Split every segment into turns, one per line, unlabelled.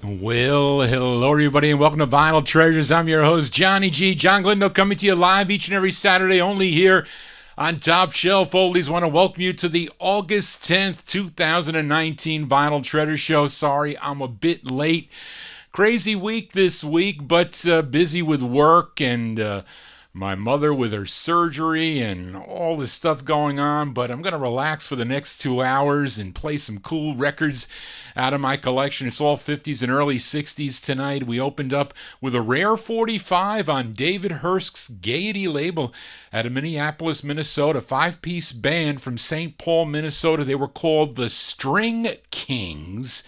Well, hello everybody and welcome to Vinyl Treasures. I'm your host, Johnny G. John Glendo, coming to you live each and every Saturday only here on Top Shelf Oldies. Want to welcome you to the August 10th, 2019 Vinyl Treasure Show. Sorry, I'm a bit late. Crazy week this week, but busy with work and my mother with her surgery and all this stuff going on, but I'm going to relax for the next 2 hours and play some cool records out of my collection. It's all 50s and early 60s tonight. We opened up with a rare 45 on David Hurst's Gaiety label out of Minneapolis, Minnesota. 5-piece band from St. Paul, Minnesota. They were called the String Kings.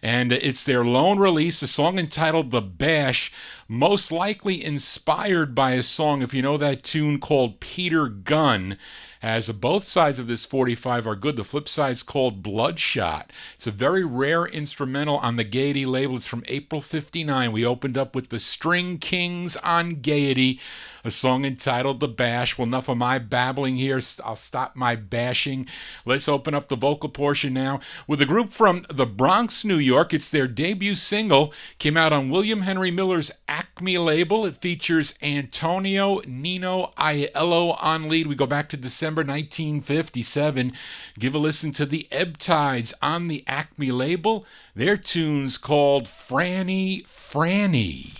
And it's their lone release, a song entitled The Bash, most likely inspired by a song, if you know that tune, called Peter Gunn. As both sides of this 45 are good. The flip side's called Bloodshot. It's a very rare instrumental on the Gaiety label. It's from April 59. We opened up with the String Kings on Gaiety, a song entitled The Bash. Well, enough of my babbling here. I'll stop my bashing. Let's open up the vocal portion now with a group from the Bronx, New York. It's their debut single. Came out on William Henry Miller's Acme label. It features Antonio Nino Aiello on lead. We go back to December 1957. Give a listen to the Ebb Tides on the Acme label. Their tune's called Franny Franny.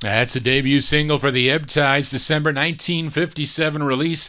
That's a debut single for the Ebb Tides, December 1957 release.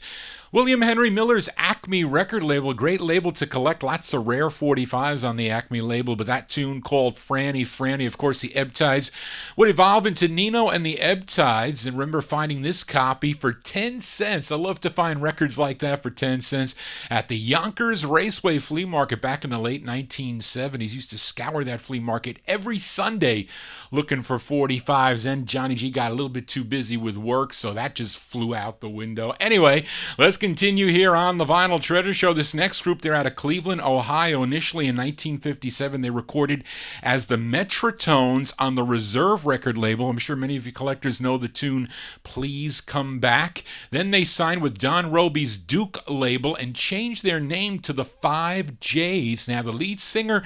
William Henry Miller's Acme record label, great label to collect lots of rare 45s on the Acme label, but that tune called Franny Franny, of course the Ebb Tides, would evolve into Nino and the Ebb Tides, and remember finding this copy for 10 cents. I love to find records like that for 10 cents at the Yonkers Raceway Flea Market back in the late 1970s. Used to scour that flea market every Sunday looking for 45s, and Johnny G got a little bit too busy with work, so that just flew out the window. Anyway, let's continue here on the Vinyl Treasure Show. This next group, they're out of Cleveland, Ohio. Initially in 1957, they recorded as the Metrotones on the Reserve record label. I'm sure many of you collectors know the tune Please Come Back. Then they signed with Don Robey's Duke label and changed their name to the 5 J's. Now, the lead singer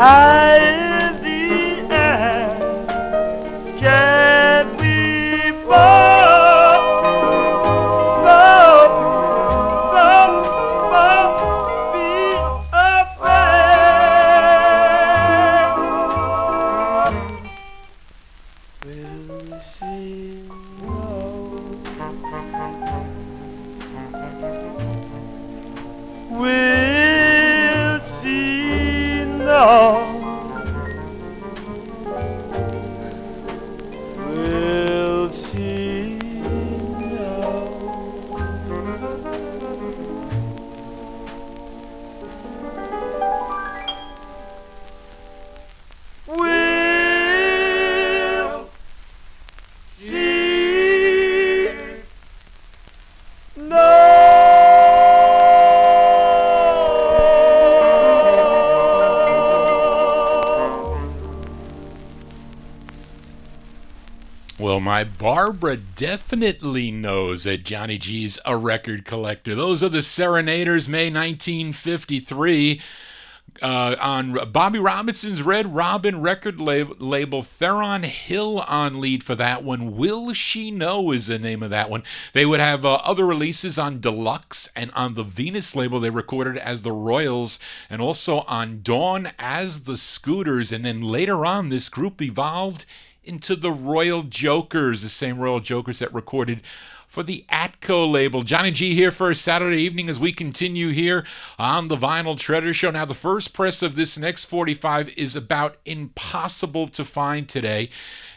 high in the air. Can we fall, fall, fall, fall, be afraid? Will she know? Will she know? Will she know? Will she know?
Well, my Barbara definitely knows that Johnny G's a record collector. Those are the Serenaders, May 1953. On Bobby Robinson's Red Robin record label, Theron Hill on lead for that one. Will She Know is the name of that one. They would have other releases on Deluxe, and on the Venus label they recorded as the Royals, and also on Dawn as the Scooters. And then later on this group evolved into the Royal Jokers, the same Royal Jokers that recorded for the Atco label. Johnny G here for a Saturday evening as we continue here on the Vinyltreasure Show. Now, the first press of this next 45 is about impossible to find today,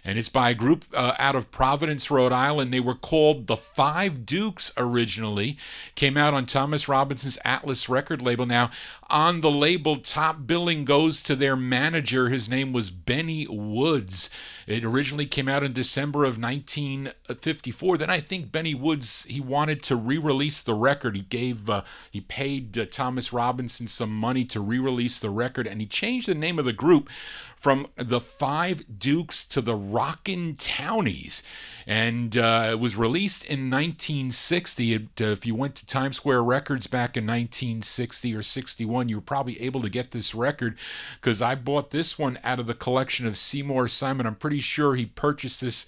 and it's by a group out of Providence, Rhode Island. They were called the Five Dukes originally. Came out on Thomas Robinson's Atlas record label. Now, on the label, top billing goes to their manager. His name was Benny Woods. It originally came out in December of 1954. Then I think Benny Woods, he wanted to re-release the record. He paid Thomas Robinson some money to re-release the record, and he changed the name of the group from the Five Dukes to the Rockin' Townies. And it was released in 1960. If you went to Times Square Records back in 1960 or 61, you were probably able to get this record, because I bought this one out of the collection of Seymour Simon. I'm pretty sure he purchased this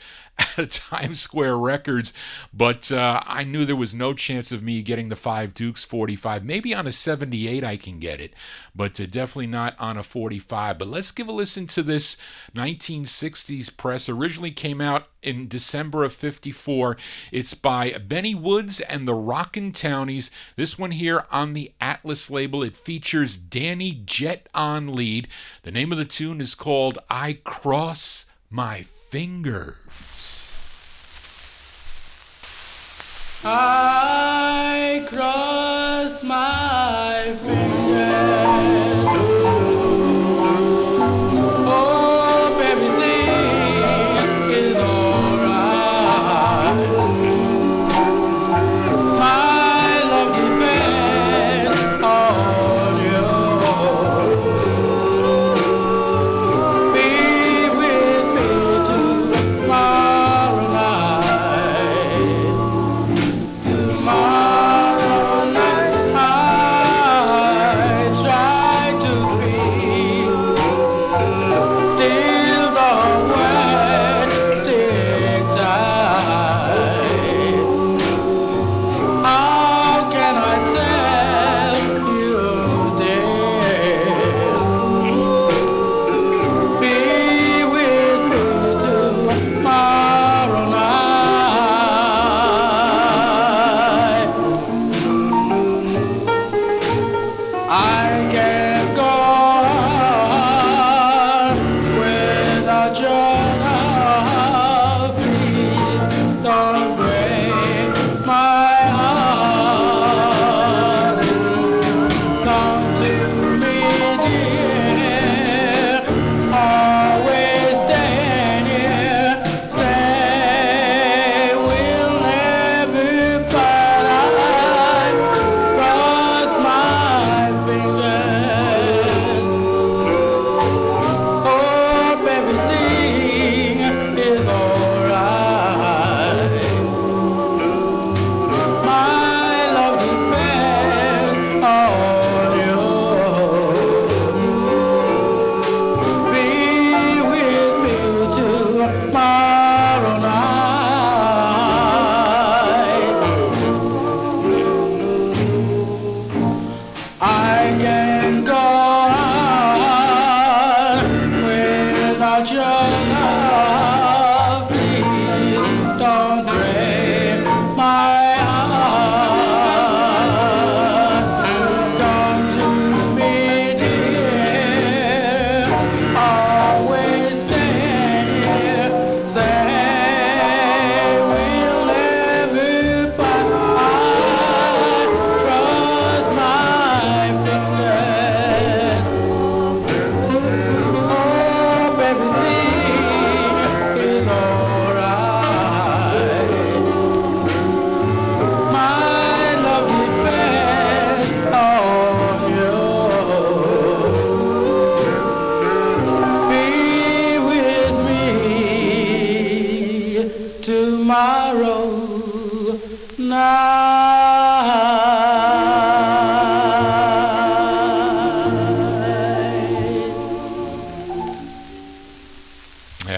at Times Square Records, but I knew there was no chance of me getting the Five Dukes 45. Maybe on a 78 I can get it, but definitely not on a 45. But let's give a listen to this 1960s press. Originally came out in December of 54. It's by Benny Woods and the Rockin' Townies. This one here on the Atlas label. It features Danny Jett on lead. The name of the tune is called I Cross My Fingers.
I cross my fingers. Hope everything is alright. My love depends on you. Be with me tomorrow night. Tomorrow night I try.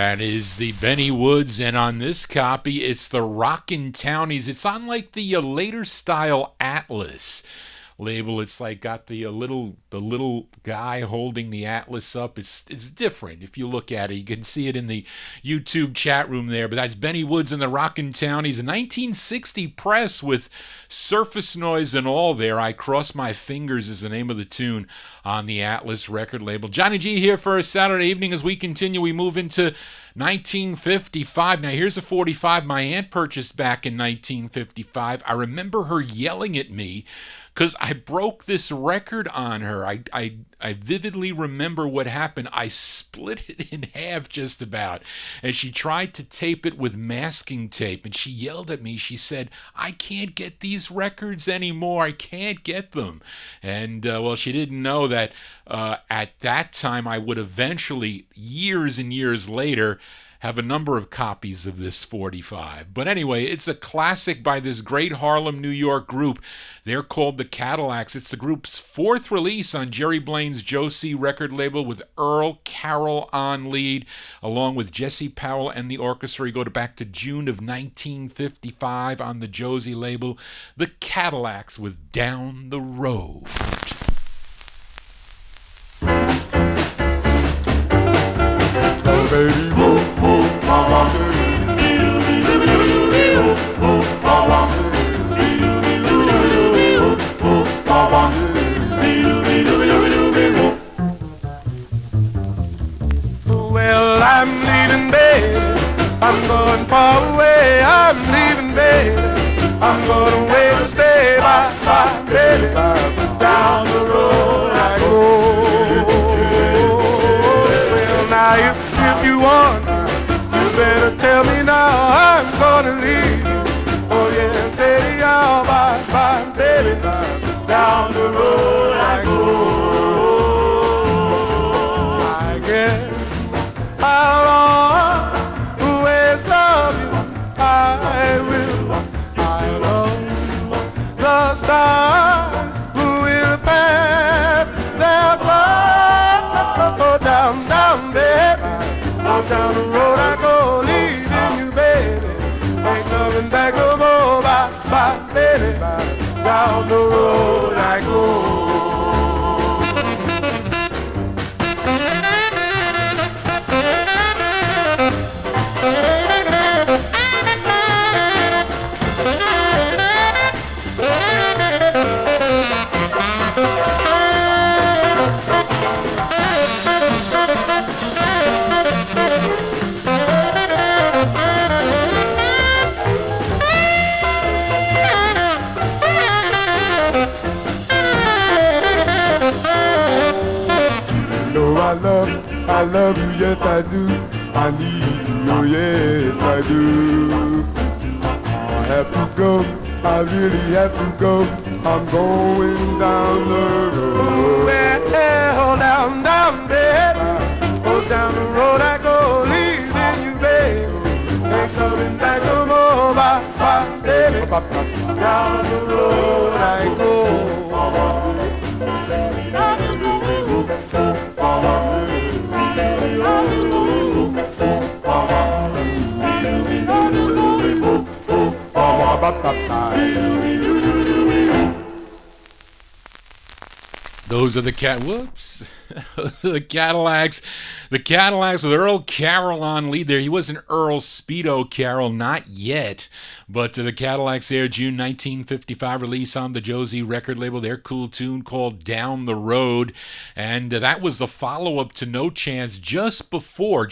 That is the Benny Woods, and on this copy, it's the Rockin' Townies. It's on like the later style Atlas label. It's like got the little guy holding the Atlas up. It's different if you look at it. You can see it in the YouTube chat room there. But that's Benny Woods and the Rockin' Townies, a 1960 press with Surface Noise and all there. I Cross My Fingers is the name of the tune on the Atlas record label. Johnny G here for a Saturday evening. As we continue, we move into 1955. Now here's a 45 my aunt purchased back in 1955. I remember her yelling at me because I broke this record on her. I vividly remember what happened. I split it in half just about, and she tried to tape it with masking tape, and she yelled at me. She said, "I can't get these records anymore. I can't get them." And, well, she didn't know that at that time I would eventually, years and years later, have a number of copies of this 45. But anyway, it's a classic by this great Harlem, New York group. They're called the Cadillacs. It's the group's fourth release on Jerry Blaine's Josie record label with Earl Carroll on lead, along with Jesse Powell and the orchestra. You go back to June of 1955 on the Josie label. The Cadillacs with Down the Road.
Baby, whoop, whoop, mama, well, I'm leaving, baby. I'm going far away. I'm leaving, baby. I'm going away to stay by baby. Down the road I go. Well, now if you want, you better tell me now. I'm gonna leave you. Oh yeah, say y'all bye, baby. Down the road I go. I guess I'll always love you. I will. I love the stars who will pass their glow down, down, baby. Down the road I go, leaving you, baby. Ain't coming back no more, bye, baby. Down the road I go. I love you, yes I do. I need you, oh yes I do. I have to go, I really have to go. I'm going down the road. Well, down, down, baby. Oh, down the road I go, leaving you, baby. Ain't coming back no more, bye, baby. Down the road I go.
Those are the Those are the Cadillacs. The Cadillacs with Earl Carroll on lead there. He wasn't Earl Speedo Carroll, not yet. But the Cadillacs there, June 1955 release on the Josie record label. Their cool tune called Down the Road. And that was the follow-up to No Chance just before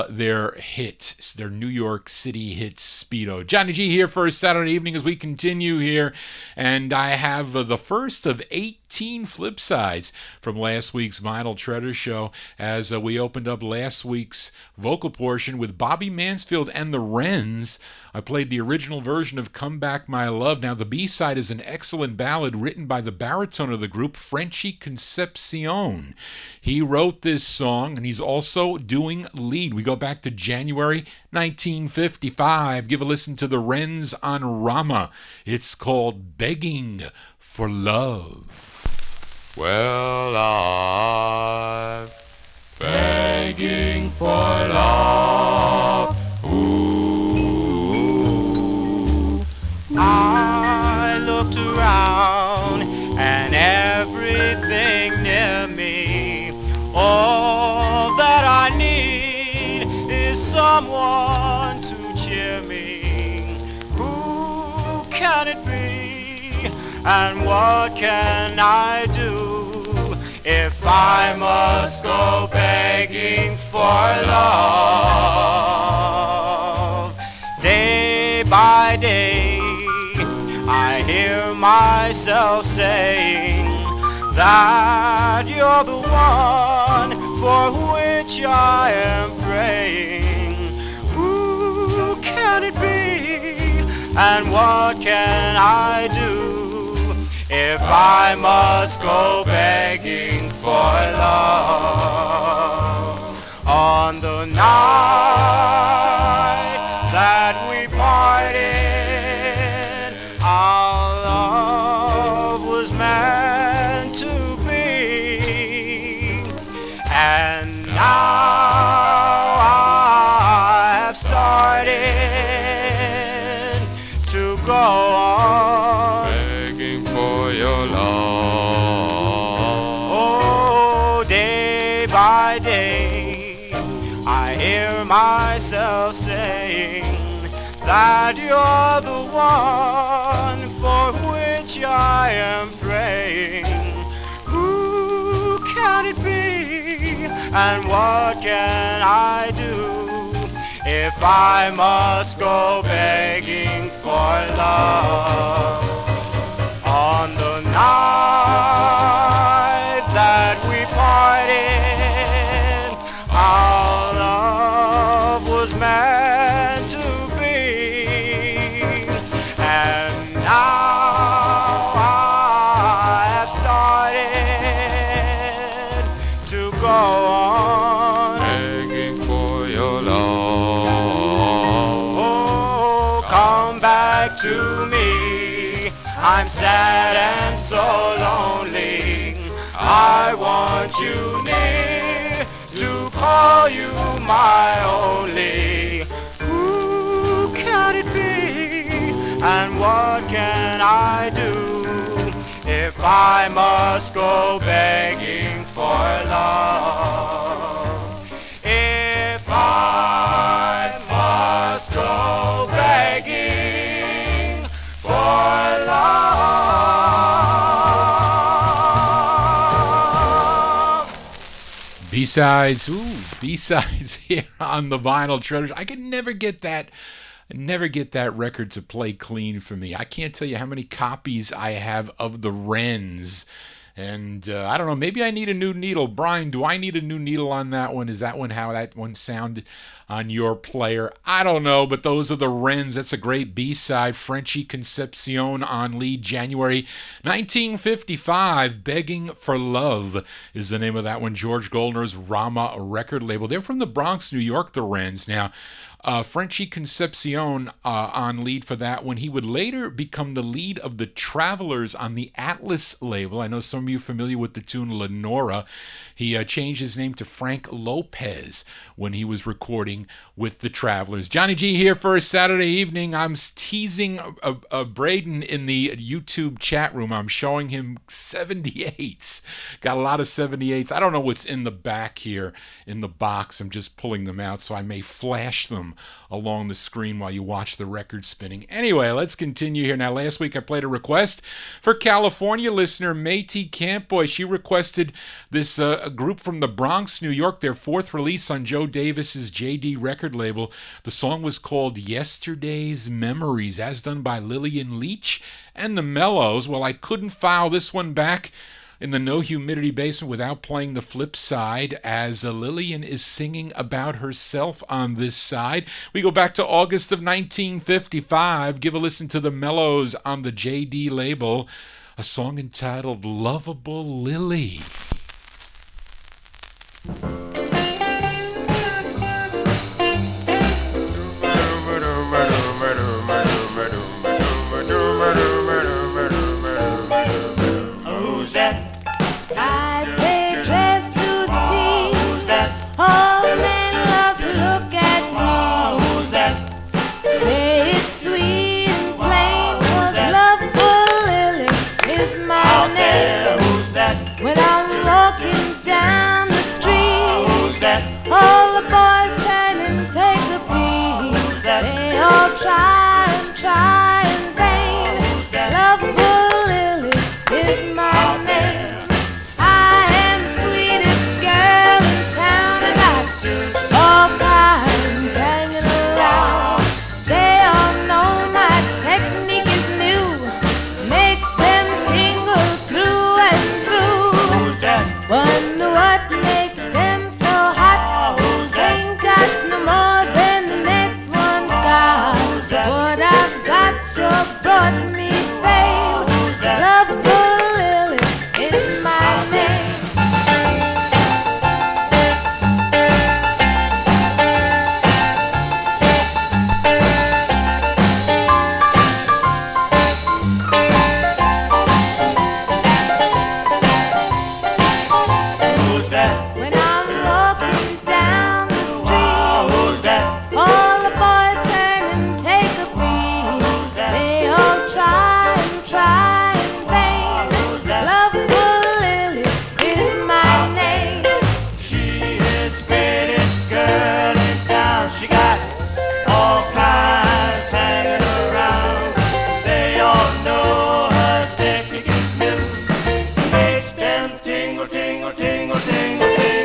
their hit, their New York City hit Speedo. Johnny G here for a Saturday evening as we continue here. And I have the first of 18 flip sides from last week's Vinyltreasure Show as we opened up last week's vocal portion with Bobby Mansfield and the Wrens. I played the original version of Come Back My Love. Now, the B-side is an excellent ballad written by the baritone of the group, Frenchy Concepcion. He wrote this song, and he's also doing lead. We go back to January 1955. Give a listen to the Wrens on Rama. It's called Begging for Love.
Well, I'm begging for love.
someone to cheer me. Who can it be? And what can I do if I must go begging for love? Day by day I hear myself saying that you're the one for which I am praying. Who can it be? And what can I do if I must go begging for love? On the night that we parted, our love was meant to be, and now I have started to go on
begging for your love.
Oh, day by day I hear myself saying that you're the one for which I am praying. Who can it be? And what can I do if I must go begging for love? On the night that we parted, our love was meant to be, and now I have started to go on
begging for your love.
Oh, come back to me. I'm sad and so lonely. I want you near to call you my only. Who can it be? And what can I do if I must go begging for love? If I must go begging for love.
B-sides, B-sides here on the Vinyl Treasure. I could never get that record to play clean for me. I can't tell you how many copies I have of the Wrens. And I don't know, maybe I need a new needle. Brian, do I need a new needle on that one? Is that one how that one sounded on your player? I don't know, but those are the Wrens. That's a great B-side. Frenchy Concepcion on lead, January 1955. Begging for Love is the name of that one. George Goldner's Rama record label. They're from the Bronx, New York, the Wrens. Now, Frenchy Concepcion on lead for that one. He would later become the lead of the Travelers on the Atlas label. I know some of you are familiar with the tune Lenora. He changed his name to Frank Lopez when he was recording with the Travelers. Johnny G here for a Saturday evening. I'm teasing Braden in the YouTube chat room. I'm showing him 78s. Got a lot of 78s. I don't know what's in the back here in the box. I'm just pulling them out, so I may flash them along the screen while you watch the record spinning. Anyway, let's continue here. Now, last week I played a request for California listener Métis Campboy. She requested this group from the Bronx, New York, their fourth release on Joe Davis's JD record label. The song was called Yesterday's Memories, as done by Lillian Leach and the Mellows. Well, I couldn't file this one back in the No Humidity basement without playing the flip side, as Lillian is singing about herself on this side. We go back to August of 1955. Give a listen to the Mellows on the JD label, a song entitled Lovable Lily.
Who's that?
I stay dressed to the T.
Who's that?
All men love to look at me.
Who's that?
Say it's sweet and plain, 'cause Lovable Lily is my name.
Who's that?
When I'm Wonder what makes them so hot. Ain't got no more than the next one's got. What I've got sure brought me fame. Lovable Lily is my name. When I'm walking down the street, all the boys turn and take a peek. They all try in vain. Lovable Lily is my name.
She is the greatest girl in town. She got all kinds hanging around. They all know her technique is new. Makes them tingle, tingle, tingle, tingle, tingle.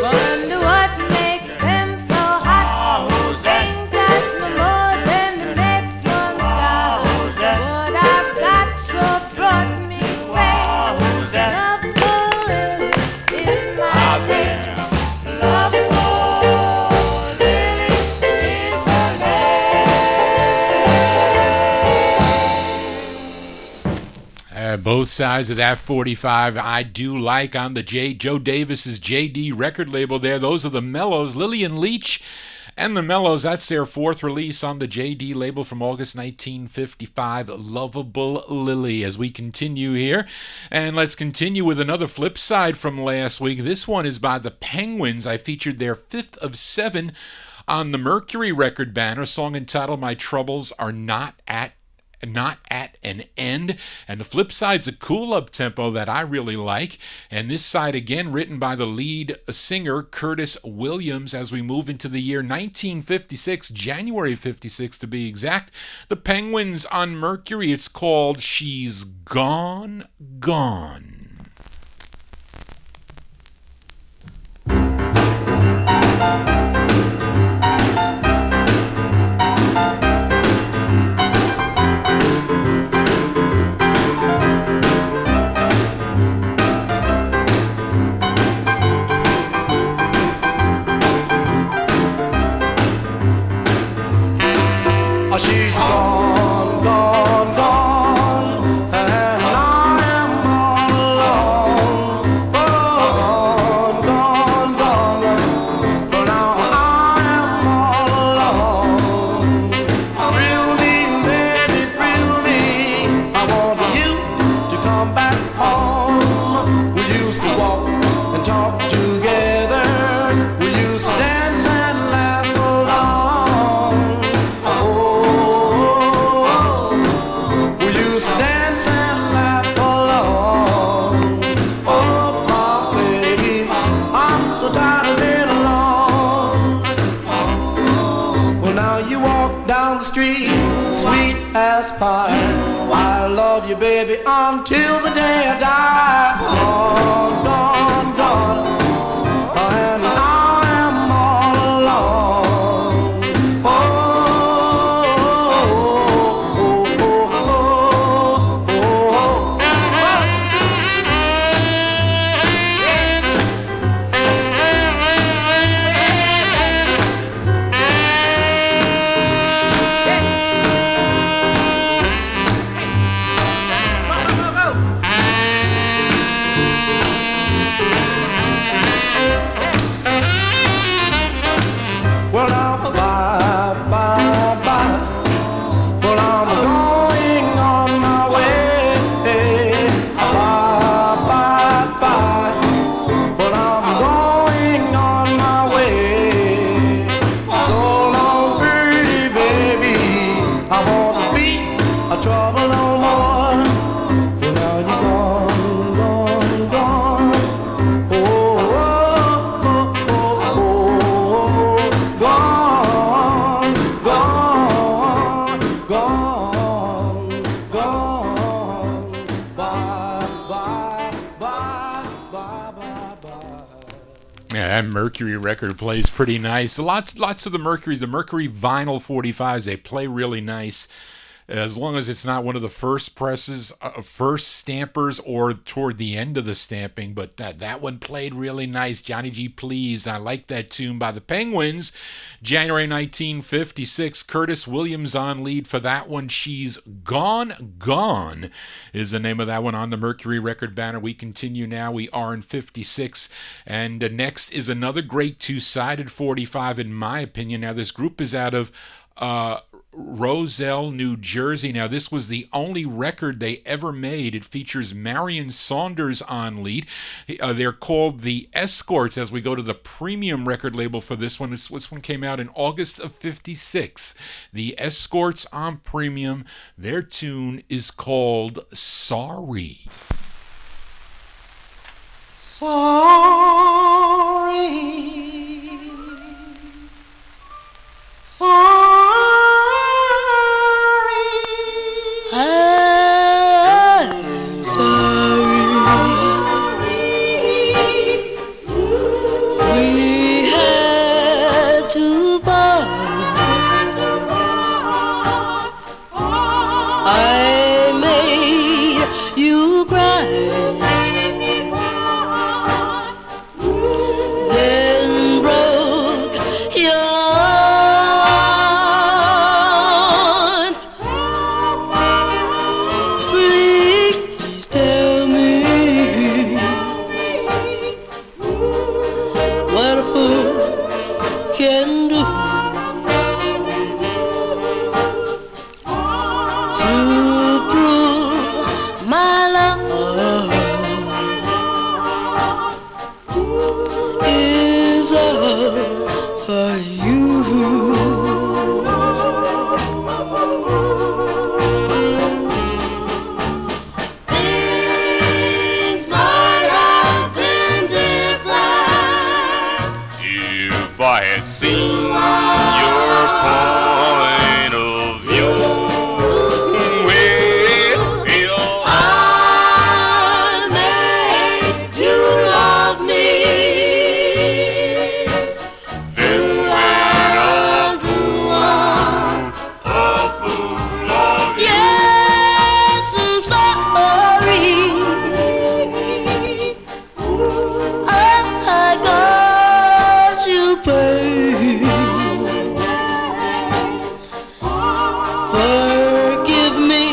Wonder what makes them so hot. Ain't got no more than the next one's got. What I've got sure brought me fame. Lovable Lily is my name. Lovable Lily is her name.
Both sides of that 45 I do like on the Joe Davis's JD record label there. Those are the Mellows, Lillian Leach and the Mellows. That's their fourth release on the JD label from August 1955, Lovable Lily. As we continue here, and let's continue with another flip side from last week. This one is by the Penguins. I featured their fifth of seven on the Mercury record banner, a song entitled My Troubles Are Not at an End. And the flip side's a cool up tempo that I really like. And this side again written by the lead singer Curtis Williams as we move into the year 1956, January 56 to be exact. The Penguins on Mercury. It's called She's Gone, Gone.
She's gone, gone, gone, and I am all alone. Oh, gone, gone, gone, but now I am all alone. Thrill me, baby, thrill me. I want you to come back home. We used to walk and talk together. We used to dance and laugh along. Dance and laugh along. Oh, my baby, I'm so tired of being alone. Well, now you walk down the street, sweet as pie. I love you, baby, until the day I die. Gone, gone, gone, and I am all alone. Oh, well, now, bye, bye, bye. Well, I'm going on my way. Bye, bye, bye. Well, I'm going on my way. So long, pretty baby. I won't be a trouble no more. Well, now you're gone, gone, gone. Oh, oh, oh, oh, oh. Gone, gone, gone, gone. Bye, bye, bye, bye, bye, bye.
Yeah, that Mercury record plays pretty nice. Lots of the Mercury vinyl 45s, they play really nice. as long as it's not one of the first presses, first stampers, or toward the end of the stamping. But that one played really nice. Johnny G Pleased. I like that tune by the Penguins. January 1956, Curtis Williams on lead for that one. She's Gone, Gone is the name of that one on the Mercury record banner. We continue now. We are in 56. And next is another great two-sided 45, in my opinion. Now, this group is out of Roselle, New Jersey. Now, this was the only record they ever made. It features Marion Saunders on lead. They're called the Escorts as we go to the premium record label for this one. This one came out in August of 56. The Escorts on premium. Their tune is called Sorry.
Sorry. Sorry. I'm sorry. We had to part. I made you cry. Then broke your heart. Please tell me what a fool can do to prove my love is all for you. Things might have been different
If I had seen your point of view, well,
I made you love me.
then I'm a fool of you.
Yes, I'm sorry. I got you, babe. Forgive me,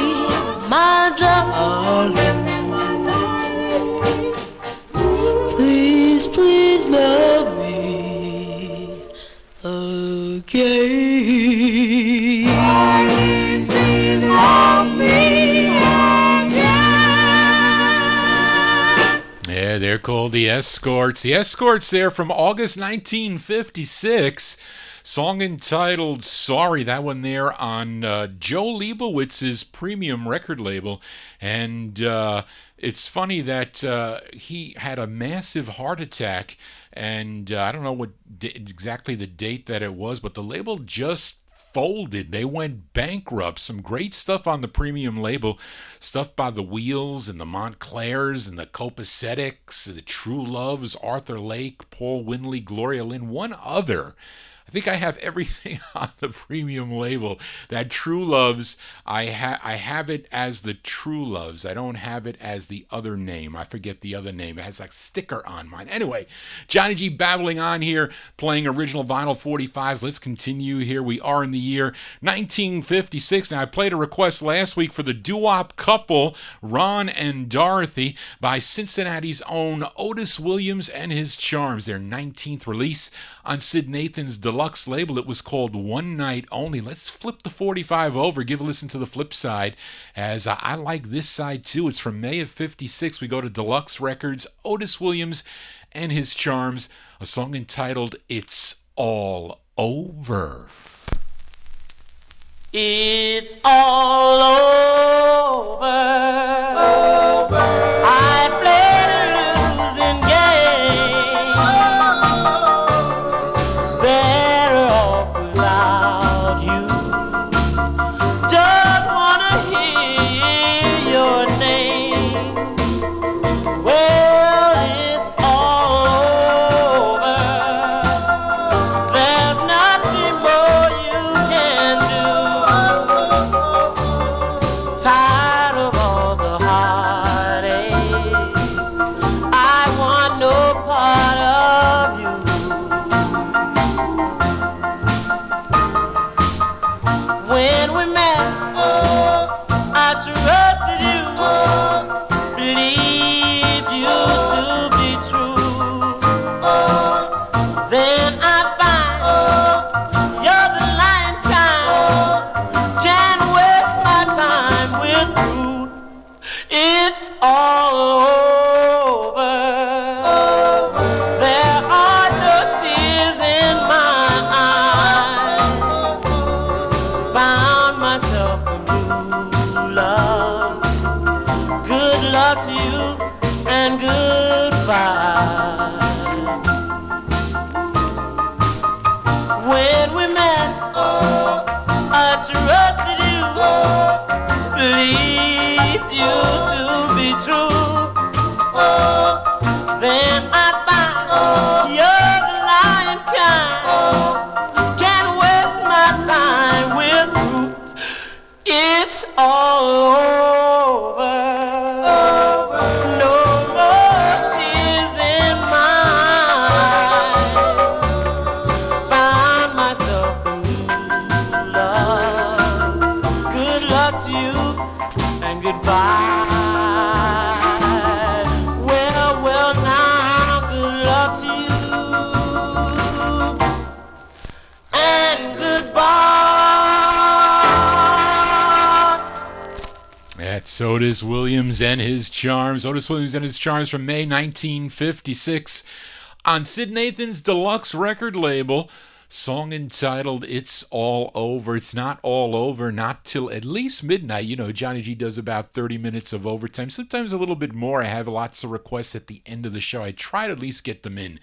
my darling. Please, please love me again. Please love me again.
Yeah, they're called the Escorts. The Escorts there from August 1956. Song entitled Sorry. That one there on Joe Leibowitz's premium record label. And it's funny that he had a massive heart attack. And I don't know what exactly the date that it was, but the label just folded. They went bankrupt. Some great stuff on the premium label. Stuff by the Wheels and the Montclairs and the Copacetics, the True Loves, Arthur Lake, Paul Winley, Gloria Lynn, one other. I think I have everything on the premium label. That True Loves, I have it as the True Loves. I don't have it as the other name. I forget the other name. It has a sticker on mine. Anyway, Johnny G babbling on here, playing original vinyl 45s. Let's continue here. We are in the year 1956. Now, I played a request last week for the doo-wop couple, Ron and Dorothy, by Cincinnati's own Otis Williams and His Charms. Their 19th release on Sid Nathan's deluxe label. It was called One Night Only. Let's flip the 45 over, give a listen to the flip side, as I like this side too. It's from May of 56. We go to Deluxe Records, Otis Williams and His Charms, a song entitled It's All Over.
It's all over. I played a losing game. Better off without you. Don't wanna hear your name. Well, it's all over. There's nothing more you can do.
Otis Williams and His Charms. Otis Williams and His Charms from May 1956 on Sid Nathan's deluxe record label. Song entitled It's All Over. It's not all over, not till at least midnight. You know, Johnny G does about 30 minutes of overtime, sometimes a little bit more. I have lots of requests at the end of the show. I try to at least get them in,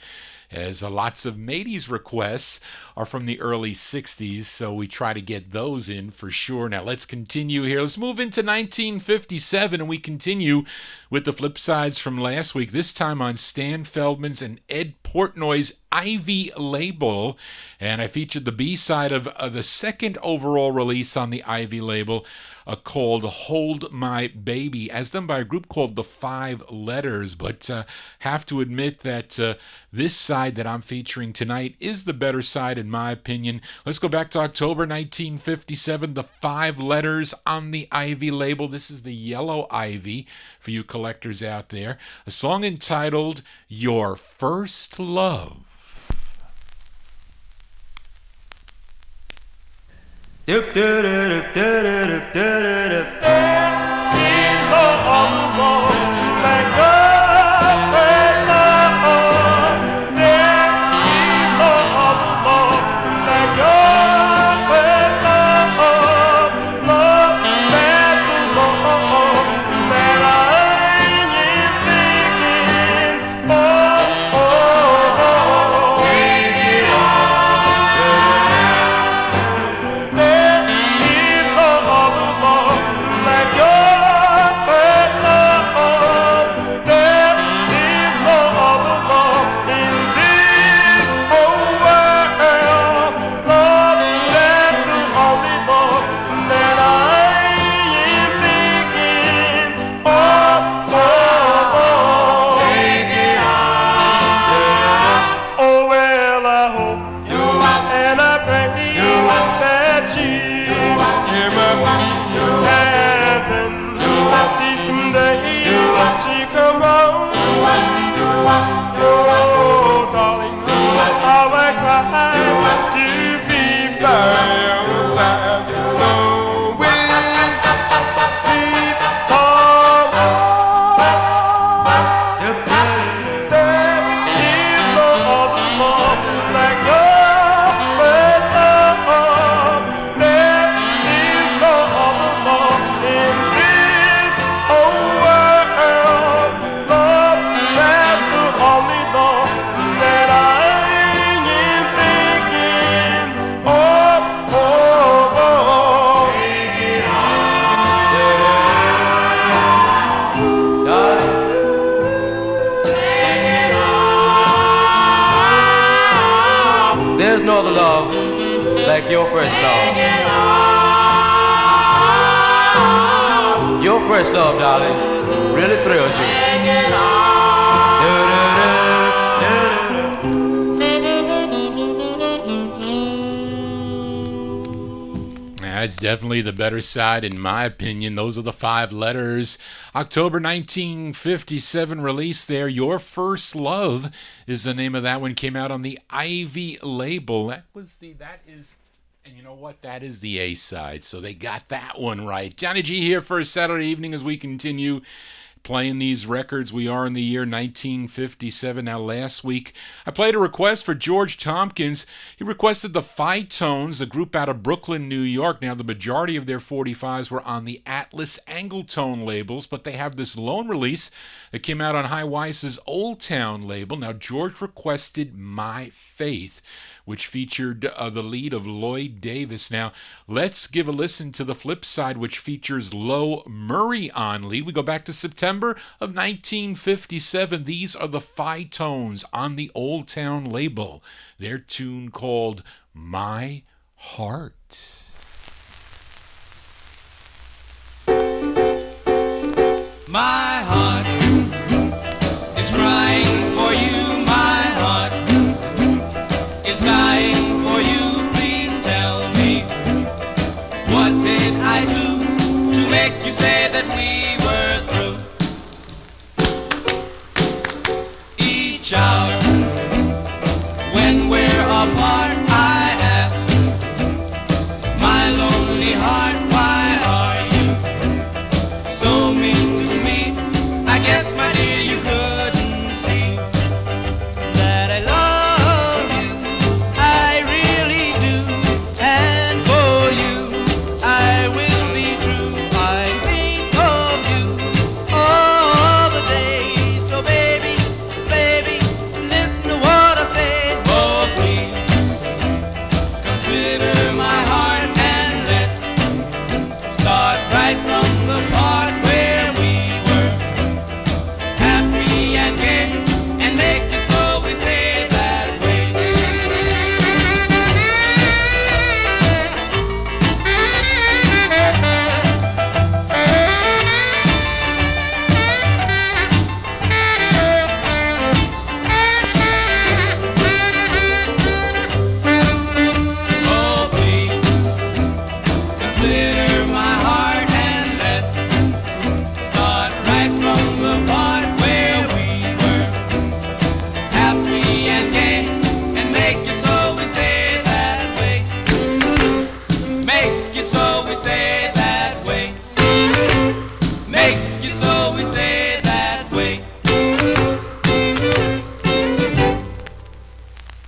as lots of Matey's requests are from the early 60s, so we try to get those in for sure. Now let's continue here. Let's move into 1957, and we continue with the flip sides from last week, this time on Stan Feldman's and Ed Portnoy's Ivy label, and I featured the B-side of the second overall release on the Ivy label, called Hold My Baby, as done by a group called The Five Letters, but have to admit that this side that I'm featuring tonight is the better side in my opinion. Let's go back to October 1957, The Five Letters on the Ivy label. This is the Yellow Ivy for you collectors out there. A song entitled Your First Love.
Your first love. Your first love, darling, really thrilled you.
That's definitely the better side in my opinion. Those are The Five Letters. October 1957 release there. Your First Love is the name of that one. Came out on the Ivy label. And you know what? That is the A-side, so they got that one right. Johnny G here for a Saturday evening as we continue playing these records. We are in the year 1957. Now, last week, I played a request for George Tompkins. He requested the Phi-Tones, a group out of Brooklyn, New York. Now, the majority of their 45s were on the Atlas Angletone labels, but they have this lone release that came out on High Weiss's Old Town label. Now, George requested My Faith, which featured the lead of Lloyd Davis. Now, let's give a listen to the flip side, which features Lo Murray on lead. We go back to September of 1957. These are the Phi-Tones on the Old Town label. Their tune called My Heart.
My heart is crying for you. My heart is sighing for you. Please tell me, what did I do to make you say that we were through? Each hour when we're apart, I ask my lonely heart, why are you so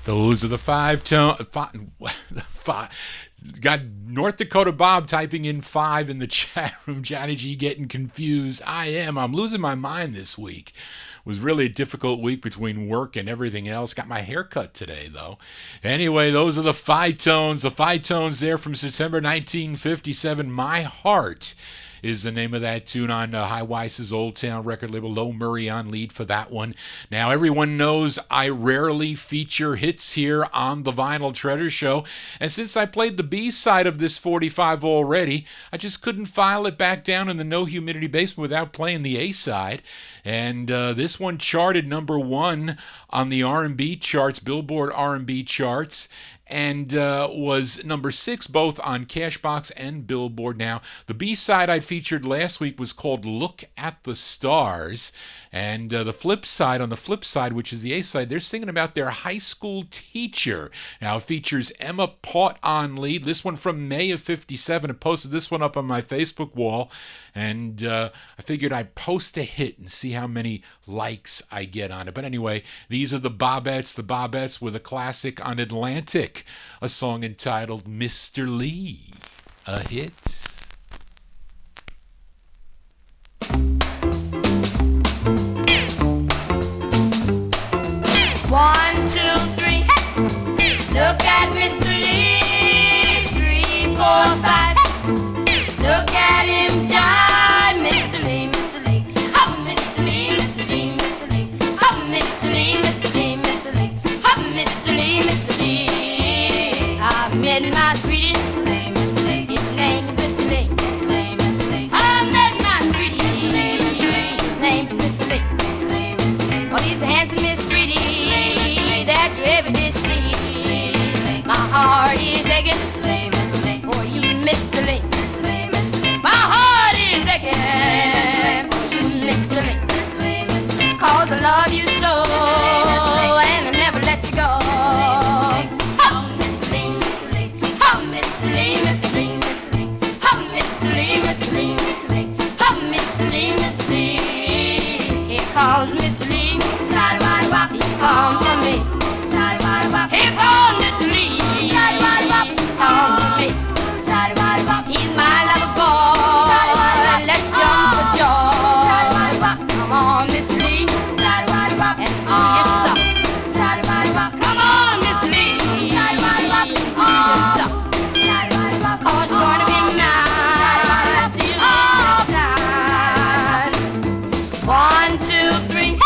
Those are the five. Got North Dakota Bob typing in 5 in the chat room. Johnny G getting confused. I'm losing my mind this week. It was really a difficult week between work and everything else. Got my hair cut today, though. Anyway, those are the Phytones. The Phytones there from September 1957. My Heart is the name of that tune on High Weiss's Old Town record label. Low Murray on lead for that one. Now, everyone knows I rarely feature hits here on the Vinyl Treasure Show, and since I played the B-side of this 45 already, I just couldn't file it back down in the No Humidity basement without playing the A-side. And this one charted number 1 on the R&B charts, Billboard R&B charts, and was number 6 both on Cashbox and Billboard. Now, the B-side I featured last week was called Look at the Stars, and the flip side, which is the A-side, they're singing about their high school teacher. Now, it features Emma Pott on lead. This one from May of 57. I posted this one up on my Facebook wall, and I figured I'd post a hit and see how many likes I get on it. But anyway, these are the Bobettes with a classic on Atlantic, a song entitled Mr. Lee, a hit.
One, two, three, hey! Look at Mr. Lee. 3, 4, 5. Look at him jive, Mr. Lee, Mr. Lee. Oh, Mr. Lee, Mr. Lee, Mr. Lee. Oh, Mr. Lee, Mr. Lee, Mr. Lee. Oh, Mr. Lee, Mr. Lee. I met my sweetie, Mr. Lee, Mr. Lee. His name is Mr. Lee, Mr. Lee, Mr. Lee. I met my sweetie, Mr. Lee, Mr. Lee. His name is Mr. Lee, Mr. Lee, Mr. Lee. Oh, he's the handsomest sweetie that you ever did see. My heart is aching, Mr. Lee, Mr. Lee. For you, Mr. Lee. My heart is aching for you, Mr. Lee. Cause I love you so, and I never let you go. Oh, Mr. Lee, Mr. Lee. Oh, Mr. Lee, Mr. Lee, Mr. Lee. Oh, Mr. Lee, Mr. Lee, Mr. Lee. Oh, Mr. Lee, Mr. Lee. Here comes Mr. Lee. He's come for me. Here comes Mr. Lee. He's come for me. He's my lover boy. Let's jump for joy. Come on, Mr. Lee, and do your stuff. Come on, Mr. Lee, and do your stuff. 'Cause you're gonna be mine till all time. 1, 2, 3.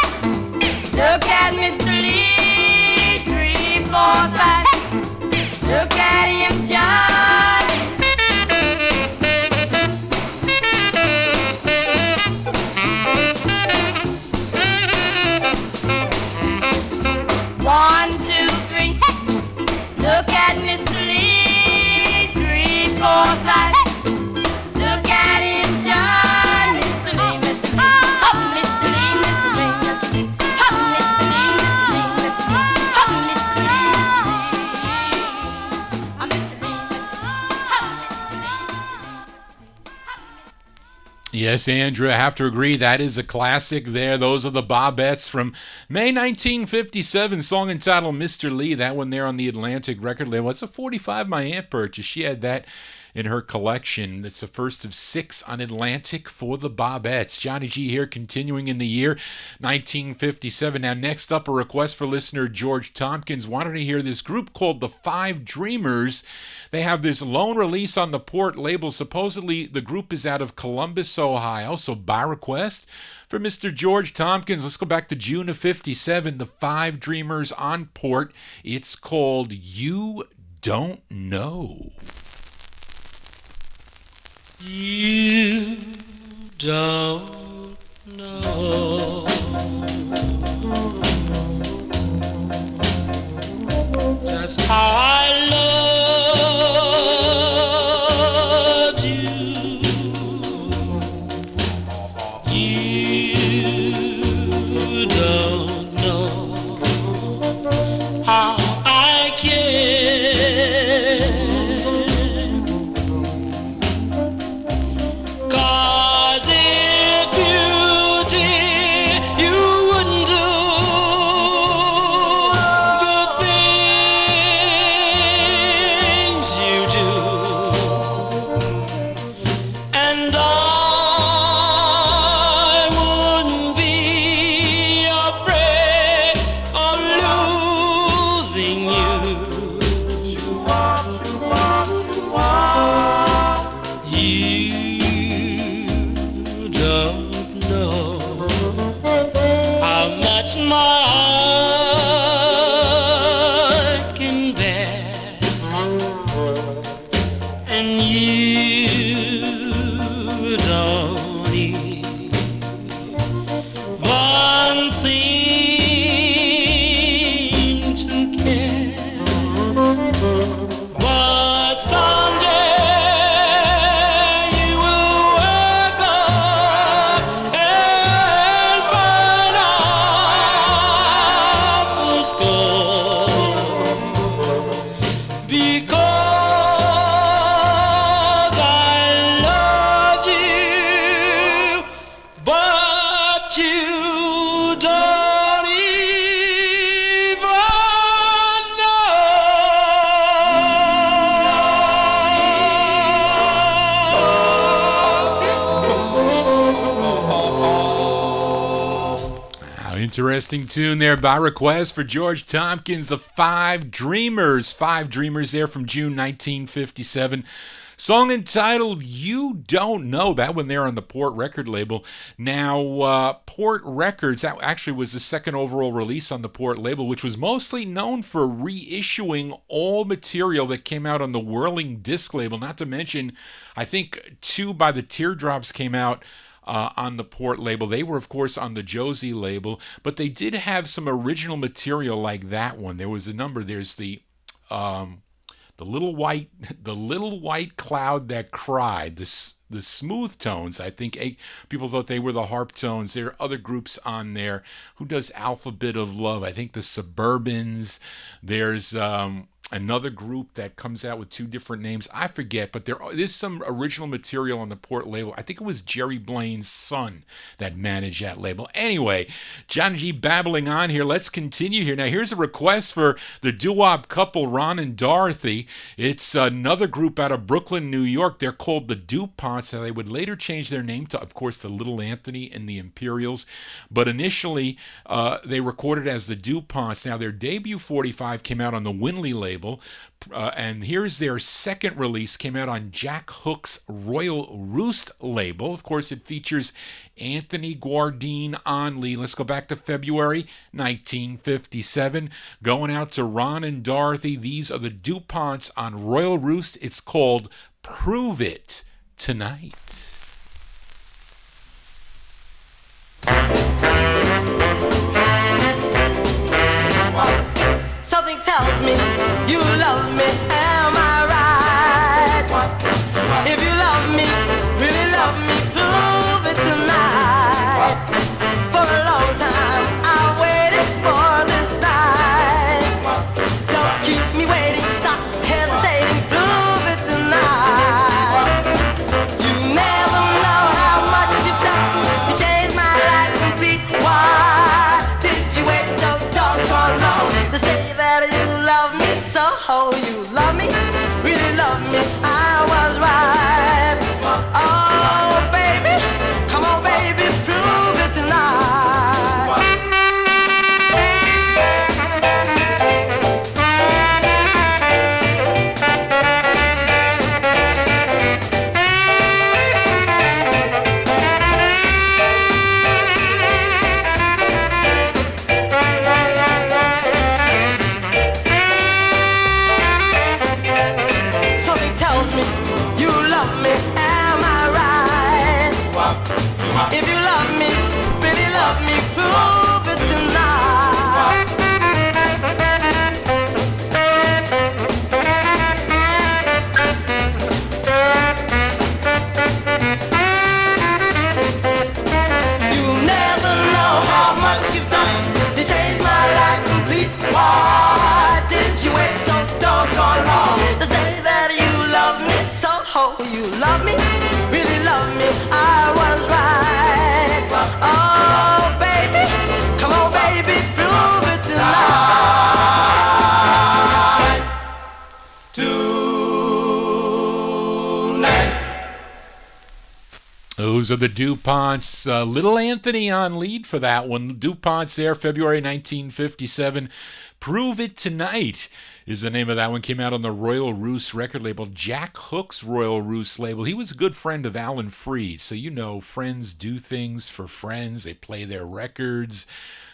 Look at Mr. Lee. 3, 4, 5. Look at him jive. One, two, three, hey! Look at Mr. Lee. 3, 4, 5. Look at him jive, Mr. Lee, Mr. Lee. Oh, Mr. Lee, Mr. Lee, Mr. Lee. Oh, Mr. Lee, Mr. Lee, Mr. Lee. Oh, Mr. Lee, Mr. Lee. Oh, Mr. Lee, Mr. Lee. Oh, Mr. Lee, Mr. Lee.
Yes, Andrew, I have to agree. That is a classic there. Those are the Bobettes from May 1957, song entitled Mr. Lee. That one there on the Atlantic record label. It's a 45 my aunt purchased. She had that in her collection. It's the first of 6 on Atlantic for the Bobettes. Johnny G here, continuing in the year 1957. Now, next up, a request for listener George Tompkins. Wanted to hear this group called the Five Dreamers. They have this lone release on the Port label. Supposedly, the group is out of Columbus, Ohio. So, by request for Mr. George Tompkins, let's go back to June of 57. The Five Dreamers on Port. It's called You Don't Know.
You don't know just how I love you. You don't know how I care. 'Cause if you did, you wouldn't do the things
Interesting tune there by request for George Tompkins, the Five Dreamers. Five Dreamers there from June 1957. Song entitled You Don't Know. That one there on the Port record label. Now, Port Records, that actually was the second overall release on the Port label, which was mostly known for reissuing all material that came out on the Whirling Disc label. Not to mention, I think 2 by the Teardrops came out on the Port label. They were, of course, on the Josie label, but they did have some original material like that one. There was a number. There's the little white cloud that cried. The Smooth Tones. I think people thought they were the Harp Tones. There are other groups on there. Who does Alphabet of Love? I think the Suburbans. There's another group that comes out with 2 different names. I forget, but there is some original material on the Port label. I think it was Jerry Blaine's son that managed that label. Anyway, Johnny G babbling on here. Let's continue here. Now, here's a request for the doo-wop couple, Ron and Dorothy. It's another group out of Brooklyn, New York. They're called the DuPonts. Now, they would later change their name to, of course, the Little Anthony and the Imperials. But initially, they recorded as the DuPonts. Now, their debut 45 came out on the Winley label. And here's their second release, came out on Jack Hook's Royal Roost label. Of course, it features Anthony Guardine on lead. Let's go back to February 1957. Going out to Ron and Dorothy. These are the DuPonts on Royal Roost. It's called Prove It Tonight.
Something tells me you love me, am I right? If you love me, really love me, prove it tonight. For a long time I waited for this night. Don't keep me waiting, stop hesitating, prove it tonight. You never know how much you've done, you changed my life complete. Why did you wait so doggone long to say that you love me so? You love me, really love me, I was right. Oh baby, come on baby, prove it tonight. Something tells me you love me, am I right? If you love me, really love me, prove it tonight. You'll never know how much you've done to change my life complete. Why did you wait so doggone long to say that you love me so? You love me, really love me, I was right. Oh baby, come on baby, prove it tonight.
Those are the DuPonts. Little Anthony on lead for that one. DuPonts there, February 1957. Prove It Tonight is the name of that one. Came out on the Royal Roost record label, Jack Hook's Royal Roost label. He was a good friend of Alan Freed. So, you know, friends do things for friends. They play their records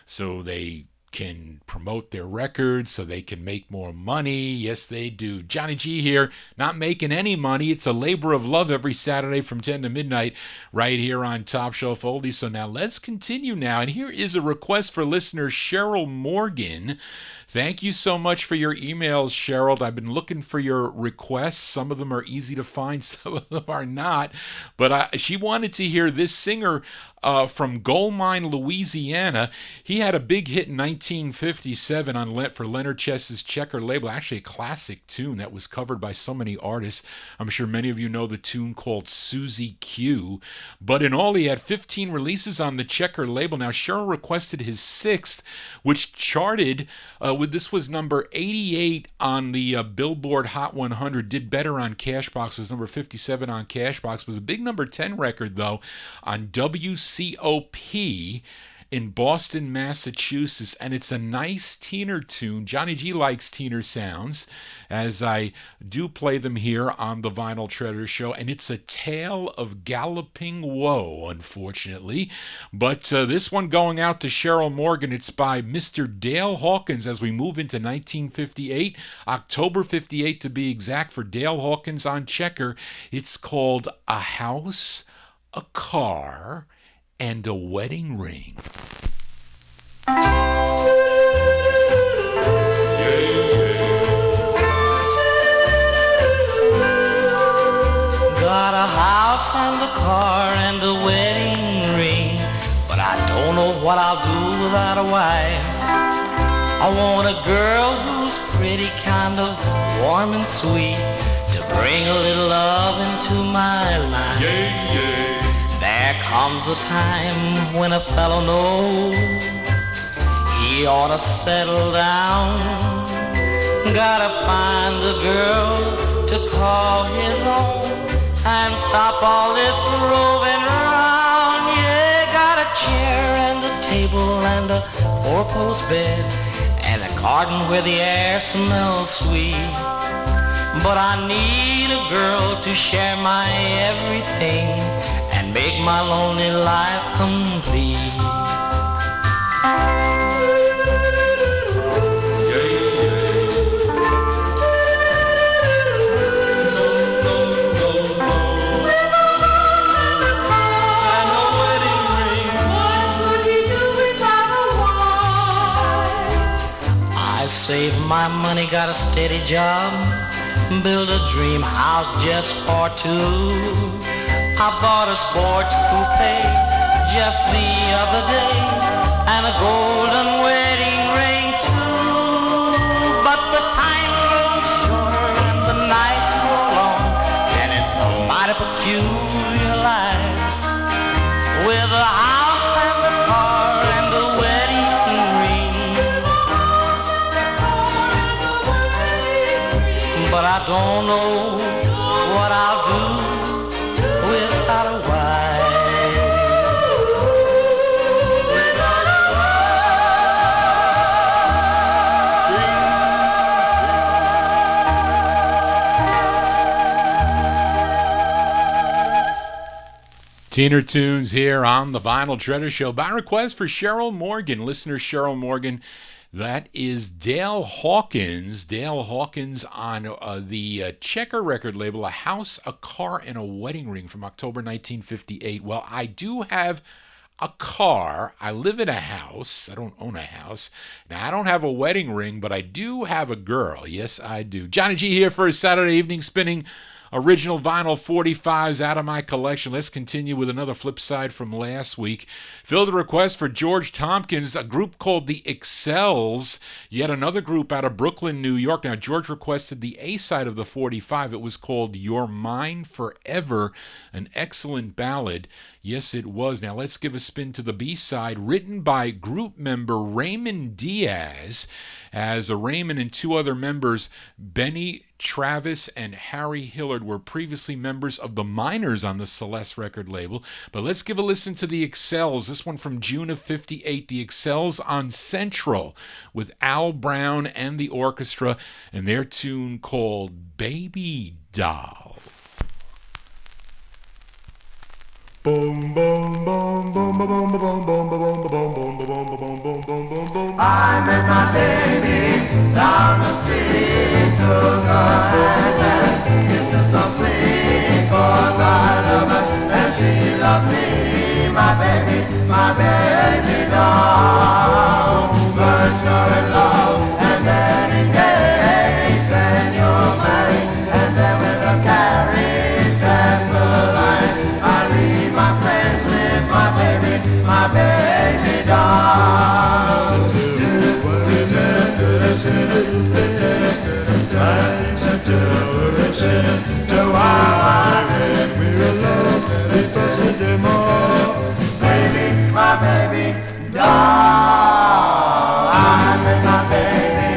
so they can promote their records, so they can make more money. Yes, they do. Johnny G here, not making any money. It's a labor of love every Saturday from 10 to midnight right here on Top Shelf Oldies. So now let's continue now. And here is a request for listener Cheryl Morgan. Thank you so much for your emails, Cheryl. I've been looking for your requests. Some of them are easy to find, some of them are not. But she wanted to hear this singer from Gold Mine, Louisiana. He had a big hit in 1957 for Leonard Chess's Checker label. Actually, a classic tune that was covered by so many artists. I'm sure many of you know the tune called Susie Q. But in all, he had 15 releases on the Checker label. Now, Cheryl requested his sixth, which charted this was number 88 on the Billboard Hot 100. Did better on Cashbox. Was number 57 on Cashbox. Was a big number 10 record though on WCOP. in Boston, Massachusetts, and it's a nice teener tune. Johnny G likes teener sounds, as I do play them here on the Vinyl Treasure Show, and it's a tale of galloping woe, unfortunately. But this one going out to Cheryl Morgan. It's by Mr. Dale Hawkins as we move into 1958, October 58 to be exact, for Dale Hawkins on Checker. It's called A House, a Car, and a Wedding Ring.
Got a house and a car and a wedding ring, but I don't know what I'll do without a wife. I want a girl who's pretty, kind of warm and sweet, to bring a little love into my life. Yeah, yeah. There comes a time when a fellow knows he ought to settle down. Gotta find a girl to call his own and stop all this roving around. Yeah, got a chair and a table and a four-post bed and a garden where the air smells sweet. But I need a girl to share my everything and make my lonely life complete. I save my money, got a steady job, build a dream house just for two. I bought a sports coupe just the other day and a golden wedding ring too. But the time grows shorter and the nights grow long, and it's a mighty peculiar life with a house and a car and a wedding ring. But I don't know what I'll do without a wife.
Teener tunes here on the Vinyl Treasure Show by request for Cheryl Morgan, listener Cheryl Morgan. That is Dale Hawkins. Dale Hawkins on the Checker record label, A House, a Car, and a Wedding Ring from October 1958. Well, I do have a car. I live in a house. I don't own a house. Now, I don't have a wedding ring, but I do have a girl. Yes, I do. Johnny G here for a Saturday evening spinning original vinyl 45s out of my collection. Let's continue with another flip side from last week. Filled a request for George Tompkins, a group called the Excels, yet another group out of Brooklyn, New York. Now, George requested the A side of the 45. It was called You're Mine Forever, an excellent ballad. Yes, it was. Now, let's give a spin to the B side, written by group member Raymond Diaz, as Raymond and two other members, Benny Travis and Harry Hillard, were previously members of the Miners on the Celeste record label. But let's give a listen to the Excels. This one from June of 58. The Excels on Central with Al Brown and the orchestra, and their tune called Baby Doll.
Boom, boom, boom, boom, boom, boom, boom, boom, boom, boom, boom, boom, boom, boom, boom, boom, boom.
I met my baby down the street, took her hand and kissed her so sweet, 'cause I love her and she loves me, my baby doll. First you're in love and then engaged, then you're married, and then with a carriage, that's the line. I leave my friends with my baby doll. Baby, my baby doll. I met my baby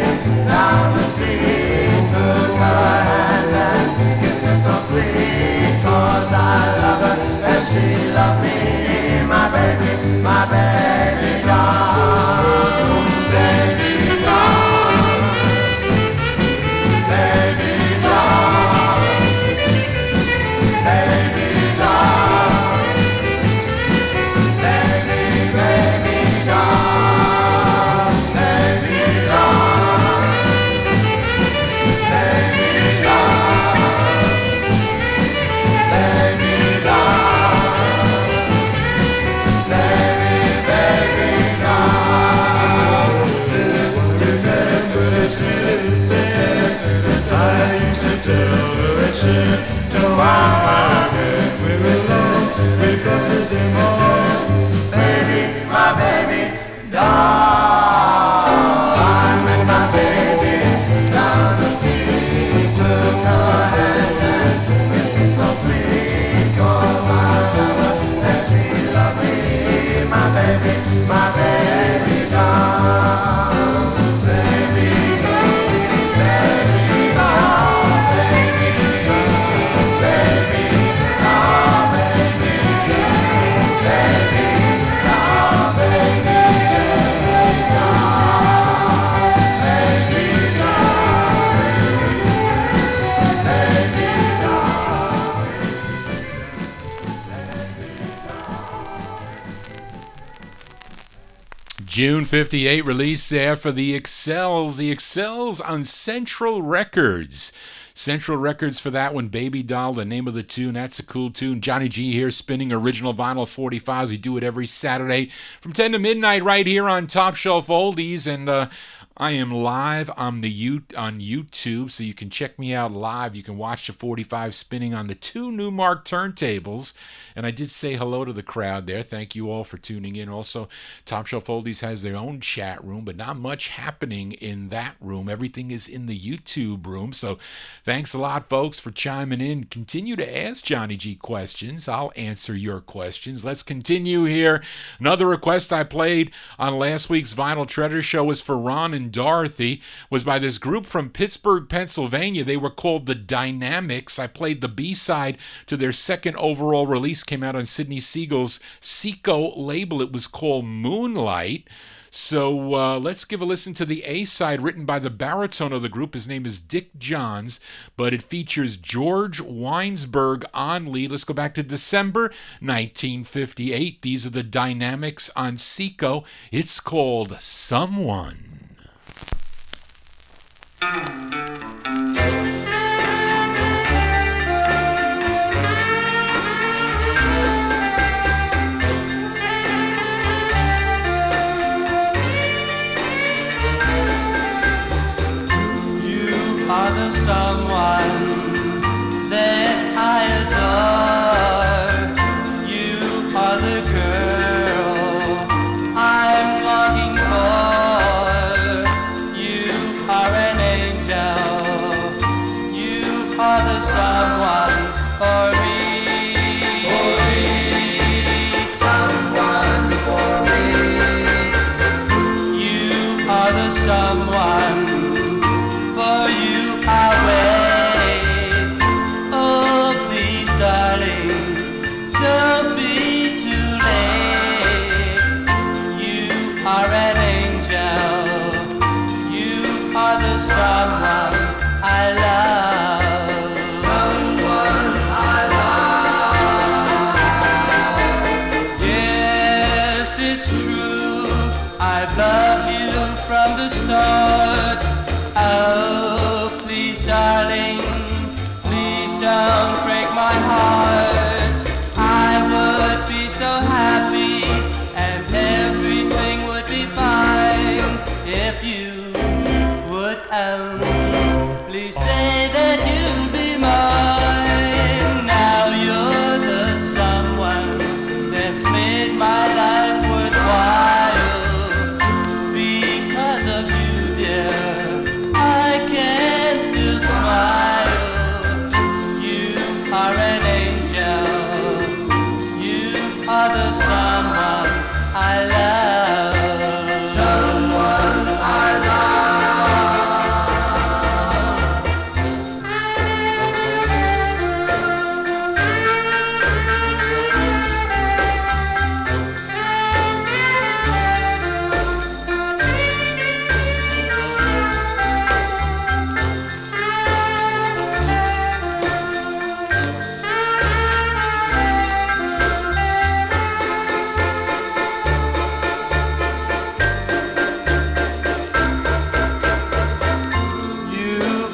down the street, took her hand and kissed her so sweet, 'cause I love her and she loved me, my baby doll.
June 58 release there for the Excels. The Excels on Central Records. Central Records for that one, Baby Doll, the name of the tune. That's a cool tune. Johnny G here spinning original vinyl 45s. We do it every Saturday from 10 to midnight right here on Top Shelf Oldies. And I am live on YouTube, so you can check me out live. You can watch the 45 spinning on the two Newmark turntables. And I did say hello to the crowd there. Thank you all for tuning in. Also, Top Shelf Oldies has their own chat room, but not much happening in that room. Everything is in the YouTube room. So thanks a lot, folks, for chiming in. Continue to ask Johnny G questions. I'll answer your questions. Let's continue here. Another request I played on last week's Vinyltreasure Show was for Ron and Dorothy, was by this group from Pittsburgh, Pennsylvania. They were called the Dynamics. I played the B-side to their second overall release, came out on Sidney Siegel's Seco label. It was called Moonlight. So let's give a listen to the A-side written by the baritone of the group. His name is Dick Johns, but it features George Weinsberg on lead. Let's go back to December 1958. These are the Dynamics on Seco. It's called Someone.
Are the someone that I adore. You are the girl I'm longing for. You are an angel. You are the someone for me. Someone for me. You are the someone. For you I wait. Oh, please, darling, don't be too late. You are an angel. You are the someone I love. Someone I love. Yes, it's true. I've loved you from the start. Oh, please, darling, please don't break my heart. I would be so happy and everything would be fine if you would only say that you'll be mine. Now you're the someone that's made my life worthwhile. Because of you, dear, I can still smile. You are an angel. You are the someone I love. Someone I love.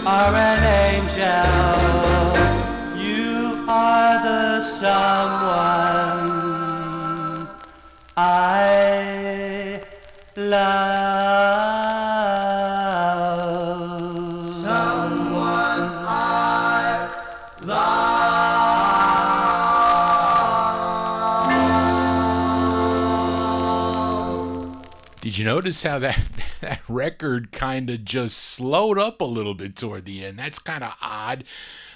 Are an angel. You are the someone I love. Someone I love.
Did you notice how that record kind of just slowed up a little bit toward the end? That's kind of odd.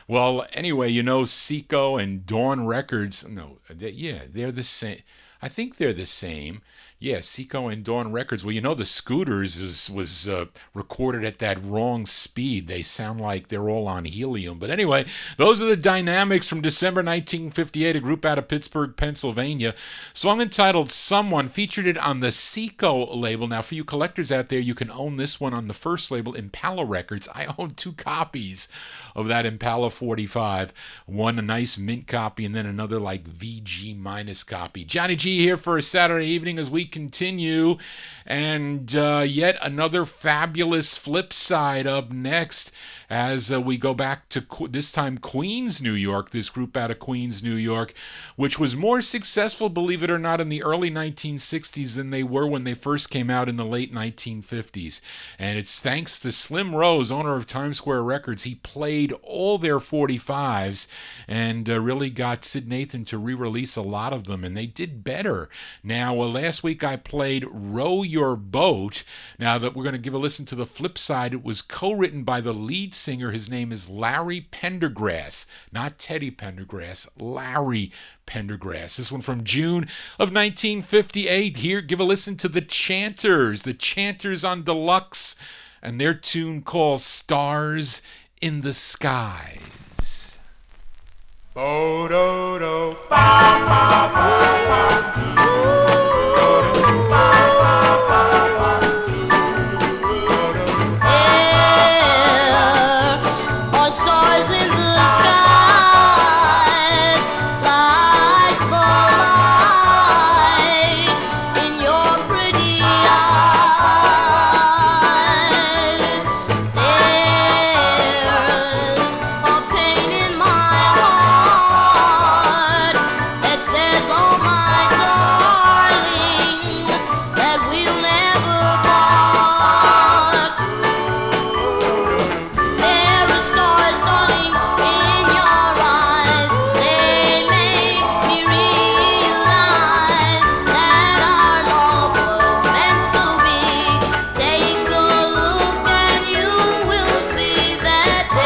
Well, anyway, you know, Seco and Dawn Records, they're the same. I think they're the same. Yeah, Seco and Dawn Records. Well, you know, the Scooters was recorded at that wrong speed. They sound like they're all on helium. But anyway, those are the Dynamics from December 1958, a group out of Pittsburgh, Pennsylvania. Song entitled Someone, featured it on the Seco label. Now, for you collectors out there, you can own this one on the first label, Impala Records. I own 2 copies of that Impala 45. One a nice mint copy and then another like VG- copy. Johnny G here for a Saturday evening as we continue. And yet another fabulous flip side up next as we go back to this time Queens, New York, this group out of Queens, New York, which was more successful, believe it or not, in the early 1960s than they were when they first came out in the late 1950s. And it's thanks to Slim Rose, owner of Times Square Records. He played all their 45s and really got Sid Nathan to re-release a lot of them, and they did better. Now, last week I played Row Your Boat. Now that we're going to give a listen to the flip side, it was co-written by the lead singer. His name is Larry Pendergrass, not Teddy Pendergrass, Larry Pendergrass. This one from June of 1958. Here, give a listen to the Chanters on Deluxe, and their tune called Stars in the Skies.
Bo-do-do,
stars in the skies, like the light in your pretty eyes. There's a pain in my heart that says, oh my darling, that we'll never part. There are stars, darling, in your eyes. They make me realize that our love was meant to be. Take a look and you will see that there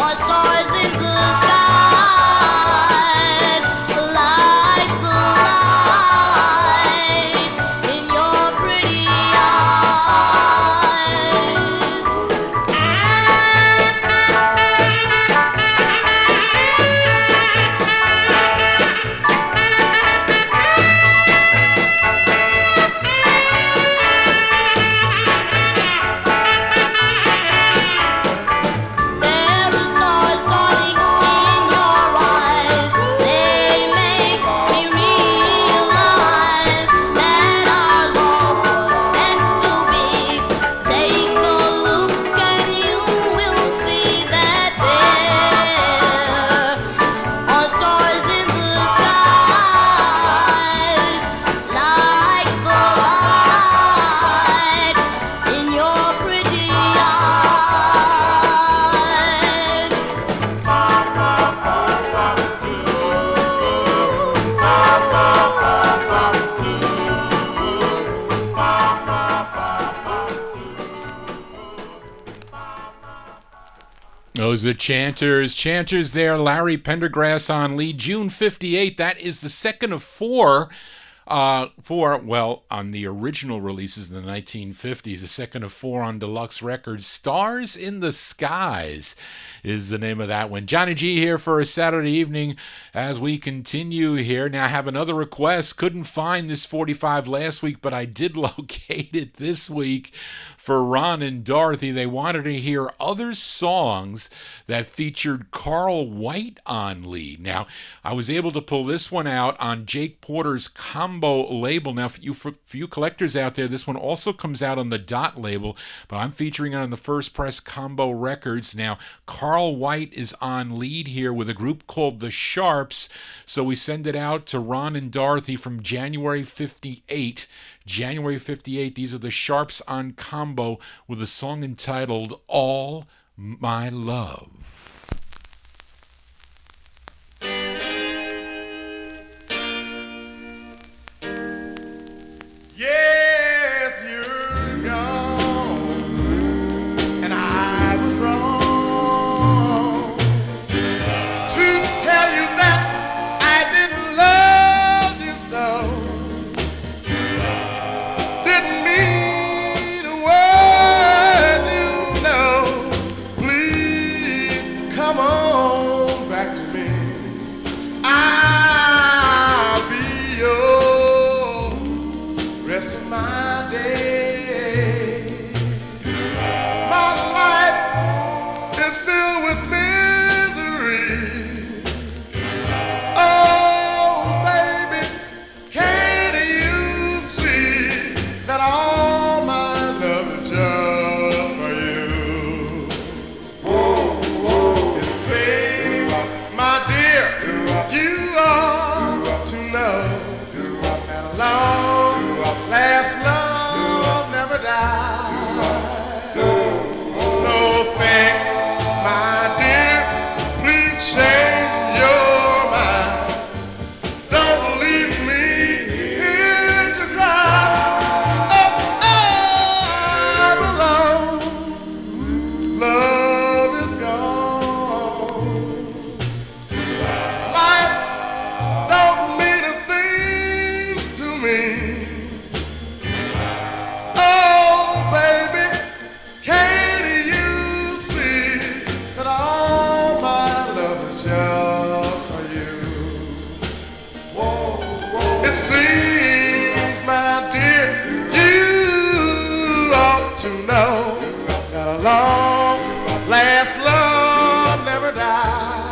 are stars in the skies, like the light in your pretty eyes. There are stars, darling, in your eyes. They make me realize that our love was meant to be. Take a look and you will see that there are stars in the skies, like the light in your pretty eyes.
Those are Chanters there. Larry Pendergrass on lead. June 58. That is the second of four. On the original releases in the 1950s, the second of four on Deluxe Records. Stars in the Skies is the name of that one. Johnny G here for a Saturday evening as we continue here. Now I have another request. Couldn't find this 45 last week, but I did locate it this week for Ron and Dorothy. They wanted to hear other songs that featured Carl White on lead. Now, I was able to pull this one out on Jake Porter's Combo label. Now, for you collectors out there, this one also comes out on the Dot label, but I'm featuring it on the First Press Combo Records. Now, Carl White is on lead here with a group called The Sharps, so we send it out to Ron and Dorothy from January 58. January 58, these are The Sharps on Combo with a song entitled All My Love.
Yes, you're gone, and I was wrong to tell you that I didn't love you so. Didn't mean a word, you know. Please
know that a long last love never dies.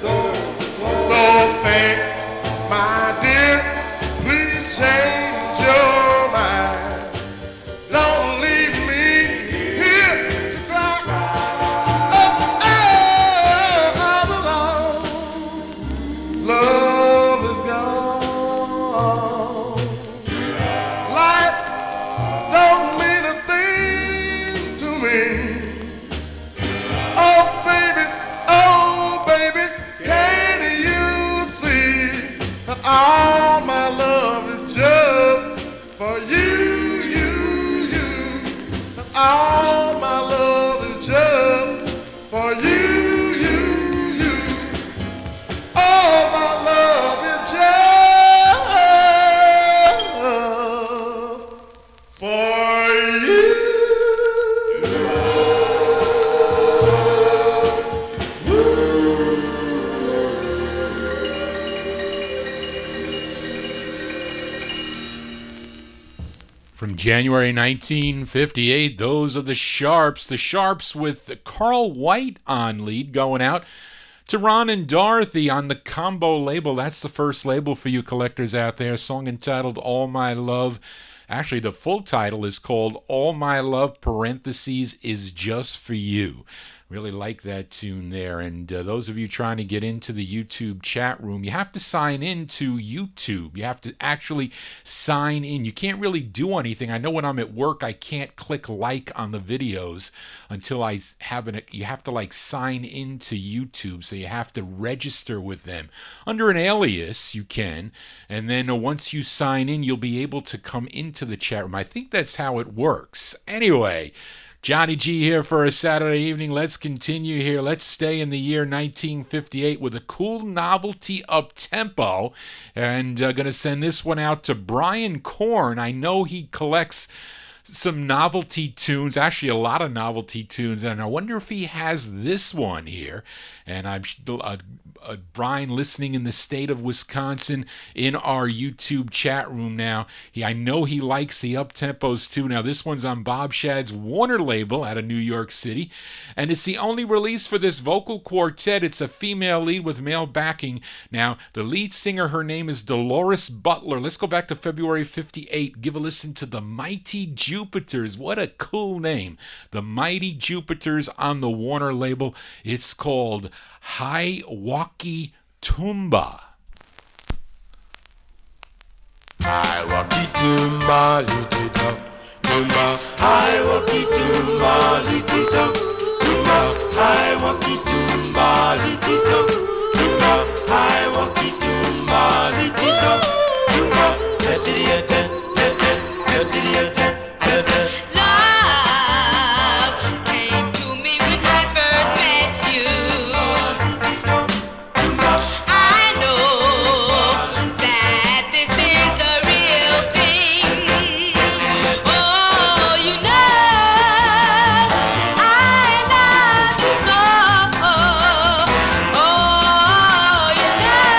So think, my dear, please change your mind. Don't leave me here to cry. All alone. Love is gone. Life don't mean a thing to me. Oh baby, can't you see that all my love is just for you, that all my love is just for you, all my love is just for you.
From January 1958, those are the Sharps. The Sharps with Carl White on lead, going out to Ron and Dorothy on the Combo label. That's the first label for you collectors out there. Song entitled All My Love. Actually, the full title is called All My Love, parentheses, is Just For You. Really like that tune there. And those of you trying to get into the YouTube chat room, you have to sign in to YouTube. You have to actually sign in. You can't really do anything. I know when I'm at work, I can't click like on the videos until I have you have to like sign into YouTube. So you have to register with them. Under an alias, you can. And then once you sign in, you'll be able to come into the chat room. I think that's how it works. Anyway, Johnny G here for a Saturday evening. Let's continue here. Let's stay in the year 1958 with a cool novelty up-tempo. And going to send this one out to Brian Korn. I know he collects some novelty tunes, actually a lot of novelty tunes, and I wonder if he has this one here. And I'm Brian listening in the state of Wisconsin in our YouTube chat room now. I know he likes the up-tempos too. Now this one's on Bob Shad's Warner label out of New York City, and it's the only release for this vocal quartet. It's a female lead with male backing. Now the lead singer, her name is Dolores Butler. Let's go back to February 58. Give a listen to the Mighty Jupiters. What a cool name. The Mighty Jupiters on the Warner label. It's called Hiwaiki Tumba.
Hiwaiki Tumba, little Tumba. Hiwaiki Tumba, little Tumba. Hiwaiki Tumba, little Tumba. Hiwaiki Tumba, little Tumba.
Love came to me when I first met you. I know that this is the real thing. Oh, you know, I love you so. Oh, you know.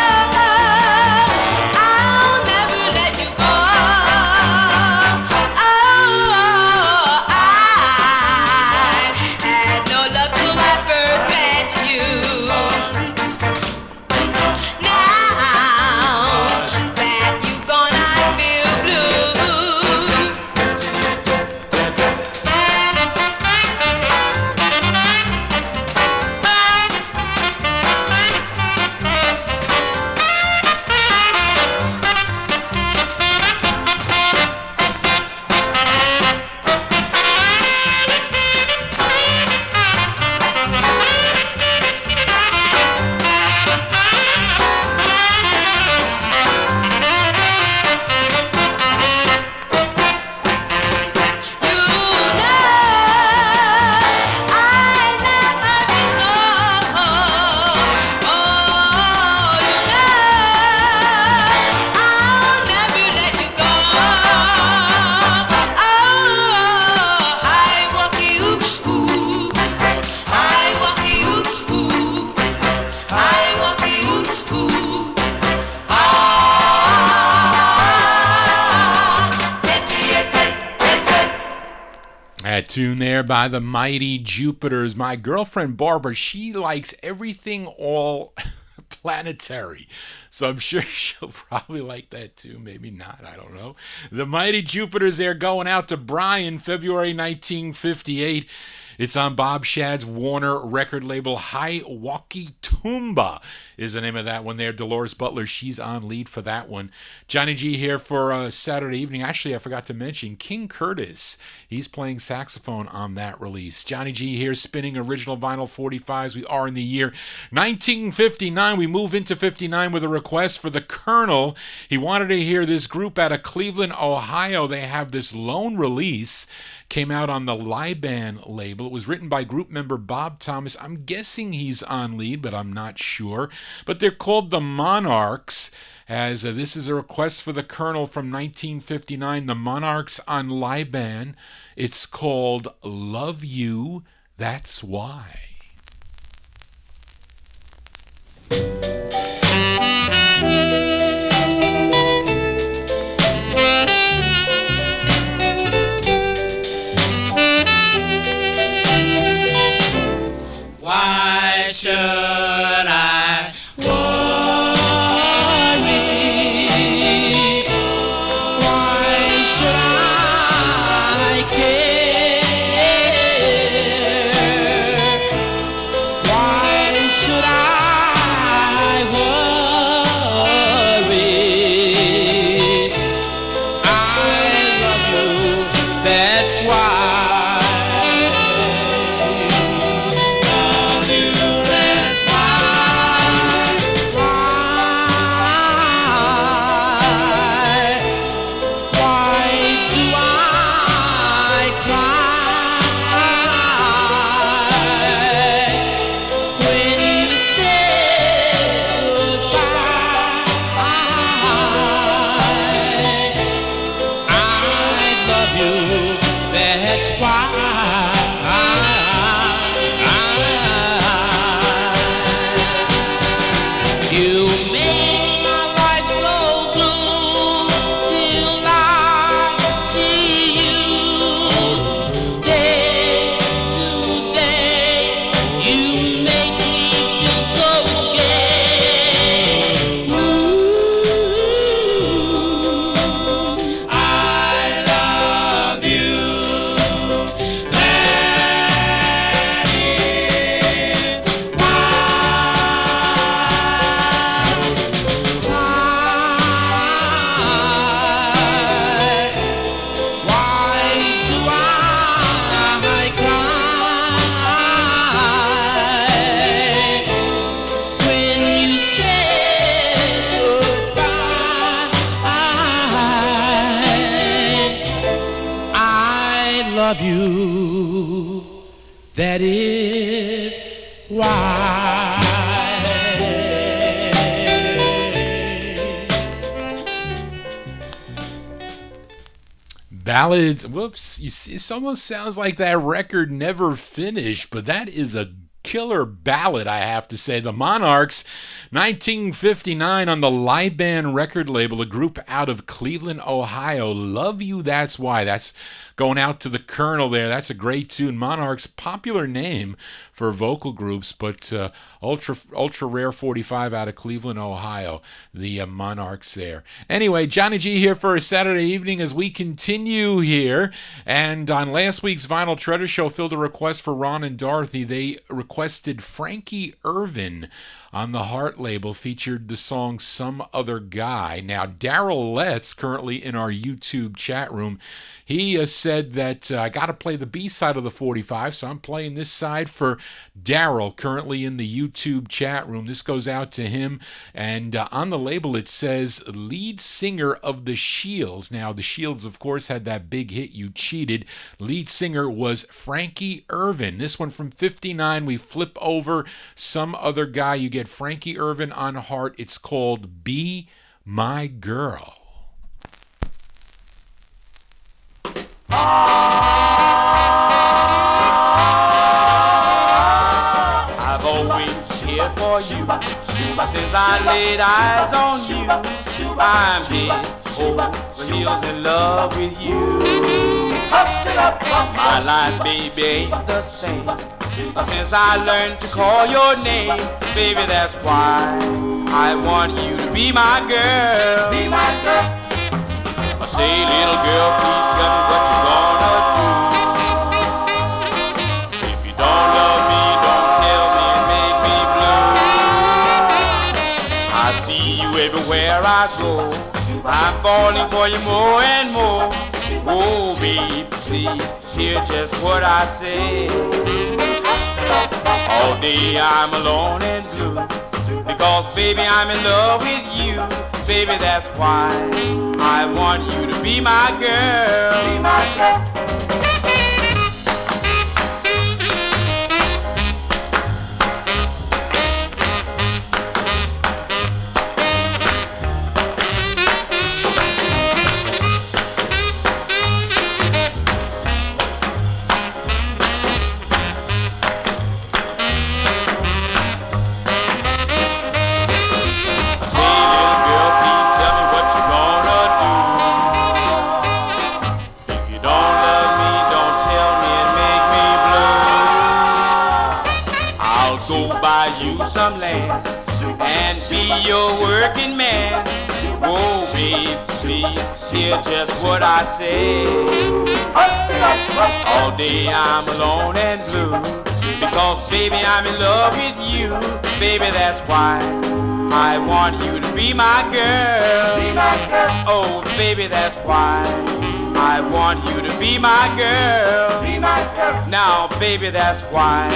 That tune there by the Mighty Jupiters. My girlfriend Barbara, she likes everything all planetary. So I'm sure she'll probably like that too. Maybe not. I don't know. The Mighty Jupiters there going out to Brian, February 1958. It's on Bob Shadd's Warner record label. Hiwaukee Tumba is the name of that one there. Dolores Butler, she's on lead for that one. Johnny G here for Saturday evening. Actually, I forgot to mention King Curtis. He's playing saxophone on that release. Johnny G here spinning original vinyl 45s. We are in the year 1959. We move into 59 with a request for the Colonel. He wanted to hear this group out of Cleveland, Ohio. They have this lone release. Came out on the Liban label. It was written by group member Bob Thomas. I'm guessing he's on lead, but I'm not sure. But they're called the Monarchs, as this is a request for the Colonel from 1959. The Monarchs on Liban. It's called Love You, That's Why.
Why should I worry? Why should I care? Why should I worry? I love you, that's why. You, that is why.
Ballads, whoops, you see, it almost sounds like that record never finished, but that is a killer ballad, I have to say. The Monarchs, 1959 on the Liban record label, a group out of Cleveland, Ohio. Love You, That's Why. That's going out to the Colonel there. That's a great tune. Monarchs, popular name for vocal groups, but ultra rare 45 out of Cleveland, Ohio. The Monarchs there. Anyway, Johnny G here for a Saturday evening as we continue here. And on last week's Vinyl Treasure Show, filled a request for Ron and Dorothy. They requested Frankie Irvin on the Heart label, featured the song Some Other Guy. Now, Daryl Letts, currently in our YouTube chat room, he said that I got to play the B-side of the 45, so I'm playing this side for Daryl, currently in the YouTube chat room. This goes out to him, and on the label it says lead singer of the Shields. Now, the Shields, of course, had that big hit, You Cheated. Lead singer was Frankie Irvin. This one from 59, we flip over Some Other Guy. You get Frankie Irvin on Heart. It's called Be My Girl.
I've always cared for you since I laid eyes on you. I'm head over heels in love with you. My life, baby, ain't the same since I learned to call your name. Baby, that's why I want you to be my girl. Be my girl. I say, little girl, please tell me what you're gonna do. If you don't love me, don't tell me and make me blue. I see you everywhere I go. I'm falling for you more and more. Oh, baby, please hear just what I say. All day I'm alone and blue, because baby I'm in love with you. Baby, that's why I want you to be my girl. Be my girl. Some land and be your working man. Oh, babe, please hear just what I say. All day I'm alone and blue, because baby I'm in love with you. Baby, that's why I want you to be my girl. Be my girl. Oh, baby, that's why I want you to be my girl. Be my girl. Now, baby, that's why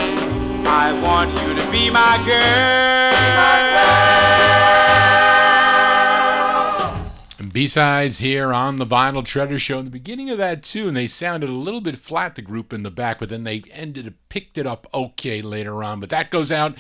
I want you to be my girl.
B-sides here on the Vinyltreasure Show. In the beginning of that tune, they sounded a little bit flat, the group in the back, but then they picked it up okay later on. But that goes out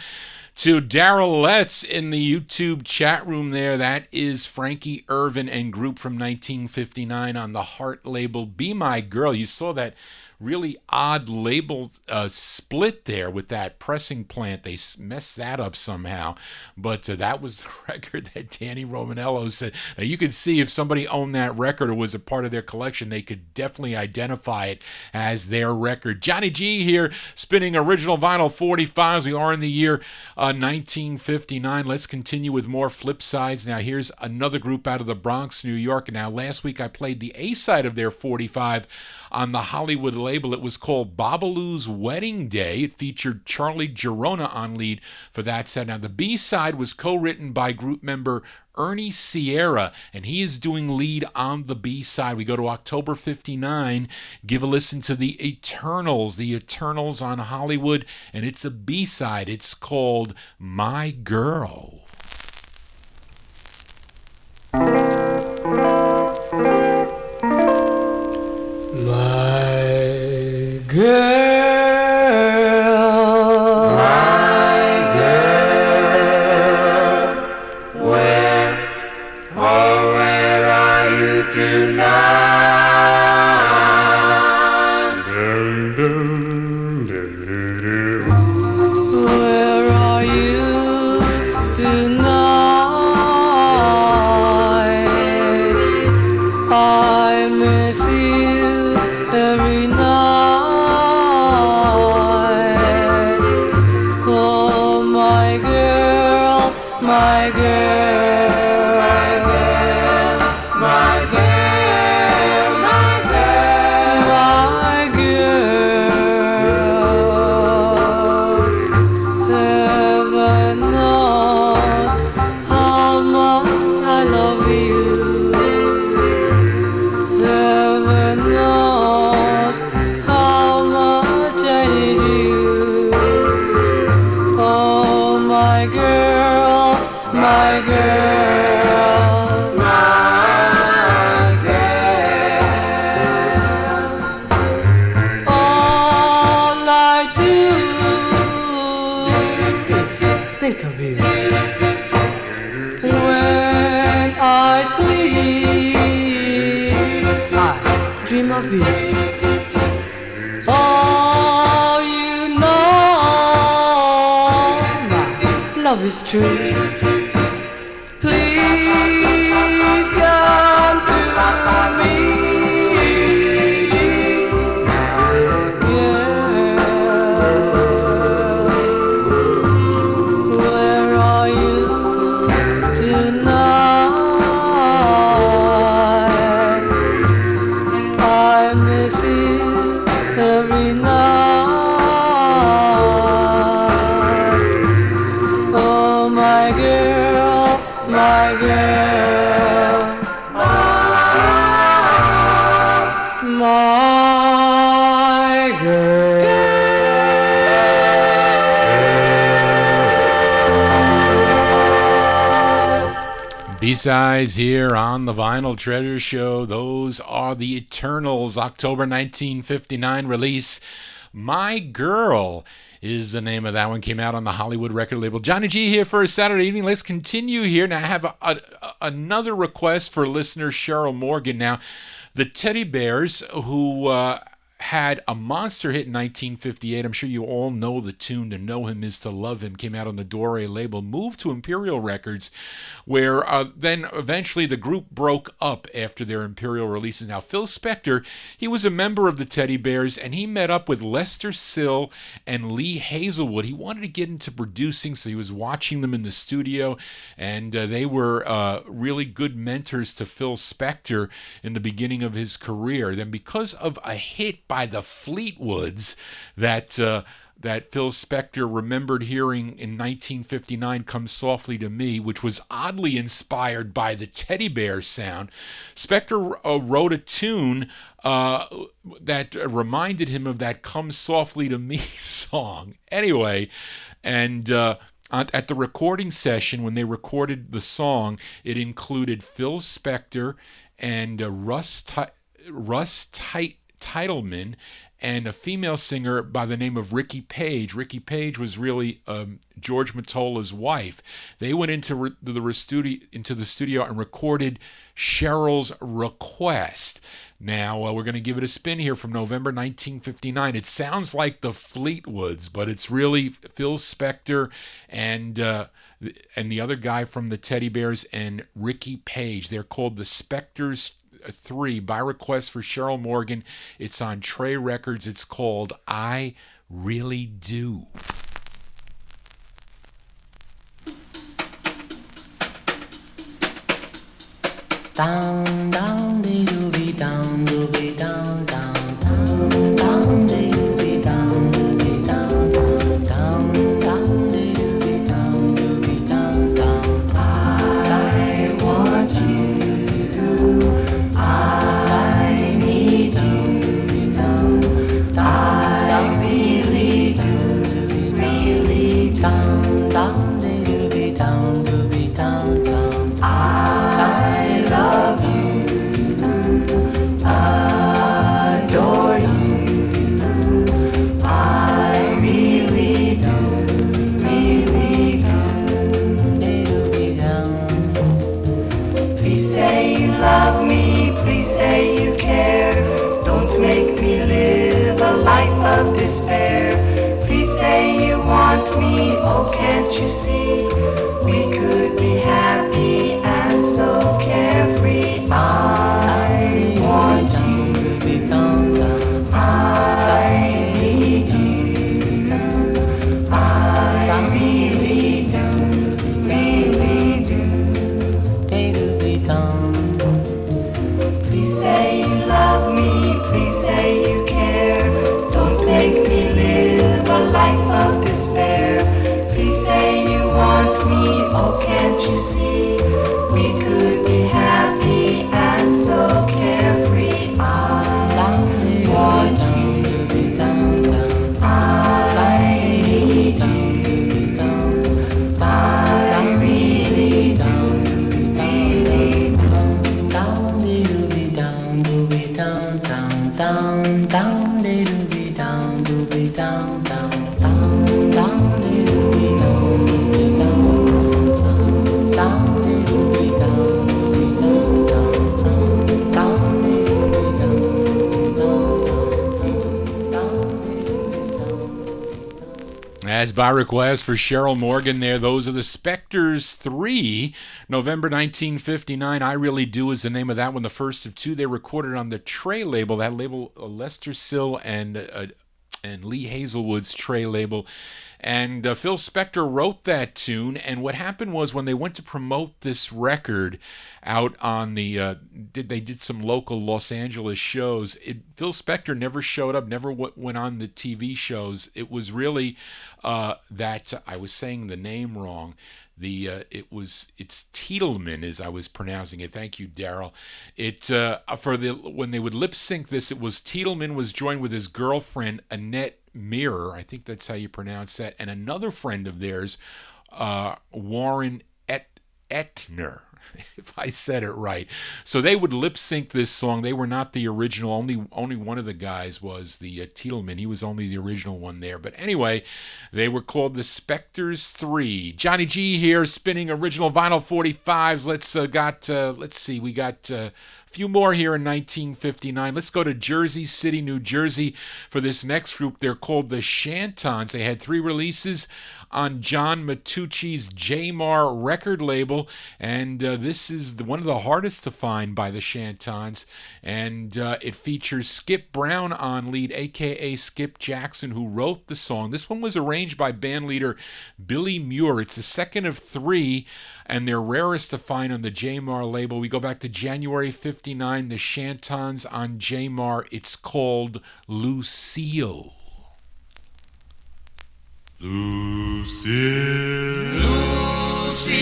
to Daryl Letts in the YouTube chat room there. That is Frankie Irvin and group from 1959 on the Heart label, Be My Girl. You saw that really odd label split there with that pressing plant. They messed that up somehow. But that was the record that Danny Romanello said. Now, you could see if somebody owned that record or was a part of their collection, they could definitely identify it as their record. Johnny G here, spinning original vinyl 45s. We are in the year 1959. Let's continue with more flip sides. Now, here's another group out of the Bronx, New York. Now, last week I played the A-side of their 45 on the Hollywood label. It was called Babalu's Wedding Day. It featured Charlie Girona on lead for that set. Now, the B-side was co-written by group member Ernie Sierra, and he is doing lead on the B-side. We go to October 59. Give a listen to the Eternals on Hollywood, and it's a B-side. It's called My Girl.
My girl, where are you tonight? Where are you tonight? I miss you every night. Oh, my girl, my girl, my girl, my girl, my girl. Heaven knows how much I love you. Heaven knows how much I need you. Oh, my girl, my girl, my girl. All I do is think of you. When I sleep, I dream of you. Oh, you know my love is true. Please come to me,
B-sides here on the Vinyl Treasure Show. Those are the Eternals' October 1959 release. My Girl is the name of that one. Came out on the Hollywood record label. Johnny G here for a Saturday evening. Let's continue here. Now I have another request for listener Cheryl Morgan. Now, the Teddy Bears, who had a monster hit in 1958. I'm sure you all know the tune. To Know Him Is to Love Him came out on the Dore label, moved to Imperial Records, where then eventually the group broke up after their Imperial releases. Now, Phil Spector, he was a member of the Teddy Bears, and he met up with Lester Sill and Lee Hazelwood. He wanted to get into producing, so he was watching them in the studio, and they were really good mentors to Phil Spector in the beginning of his career. Then, because of a hit by the Fleetwoods that Phil Spector remembered hearing in 1959, Come Softly to Me, which was oddly inspired by the Teddy Bear sound, Spector wrote a tune that reminded him of that Come Softly to Me song. Anyway, and at the recording session, when they recorded the song, it included Phil Spector and Russ Titleman and a female singer by the name of Ricky Page. Ricky Page was really George Mottola's wife. They went into the studio and recorded Cheryl's Request. Now, we're going to give it a spin here from November 1959. It sounds like the Fleetwoods, but it's really Phil Spector and the other guy from the Teddy Bears and Ricky Page. They're called the Spectors 3 by request for Cheryl Morgan. It's on Trey Records. It's called I Really Do.
Down, down, dee-doo-be, down, doo-be, down, down, down, down, dee-doo-be, down, doo-be, down, down, down, down, dee-doo-be, down, doo-be, down, down. I want you, I need you, I really do, really down, down, dee-doo-be, down, doo-be, down, down. I love you, adore you, I really do, really do. Please say you love me, please say you care. Don't make me live a life of despair. Please say you want me, oh can't you see? We could be happy and so carefree. I want you, I need you, I really do, really do. Please say you love me, please say you care. Don't make me live a life of despair. Please say you want me, oh can't you see? We could be happy and so carefree. I want you, I need you, I really do, really do. Down, dee-doo-be, down, doo-be, down, down, down, down, dee-doo-be, down, doo-be, down, down, down, down, dee-doo-be, down, doo-be, down, down, dee-doo-be, down, doo-be, down, down, down, dee-doo-be, down.
As by request for Cheryl Morgan there, those are the Spectors 3, November 1959. I Really Do is the name of that one, the first of two. They recorded on the Trey label, that label, Lester Sill and Lee Hazelwood's Trey label. And Phil Spector wrote that tune, and what happened was when they went to promote this record out on the, they did some local Los Angeles shows. Phil Spector never showed up, never went on the TV shows. It was really that, I was saying the name wrong. It's Titleman, as I was pronouncing it. Thank you, Daryl. When they would lip sync this, it was Titleman was joined with his girlfriend Annette Mirror, I think that's how you pronounce that, and another friend of theirs, Warren Etner. if I said it right. So they would lip sync this song. They were not the original. Only one of the guys was the Tiedemann. He was only the original one there. But anyway, they were called the Spectres 3. Johnny G here, spinning original vinyl 45s. Let's see, we got a few more here in 1959. Let's go to Jersey City, New Jersey for this next group. They're called the Chantons. They had 3 releases on John Matucci's J-Mar record label, and this is one of the hardest to find by the Chantons, and it features Skip Brown on lead, aka Skip Jackson, who wrote the song. This one was arranged by bandleader Billy Muir. It's the second of 3, and they're rarest to find on the J-Mar label. We go back to January 59, the Chantons on J-Mar. It's called Lucille.
Lucille,
Lucille,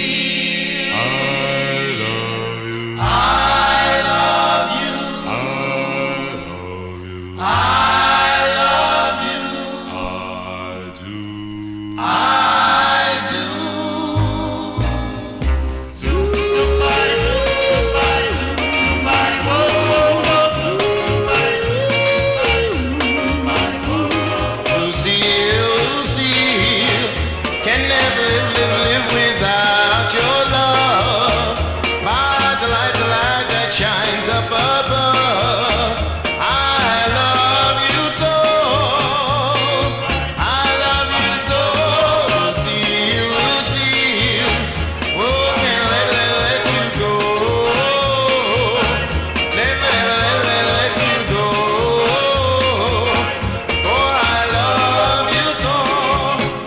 I love you.
I love you.
I love
I love you.
you. I do.
I do. Somebody, somebody, somebody, whoa, whoa, whoa. Somebody, whoa.
Lucille, Lucille, can never live without your love. My delight, the light that shines up above. I love you so. I love you so. Lucille, Lucille, oh, can't let you go. Let you go. Oh, I love you so.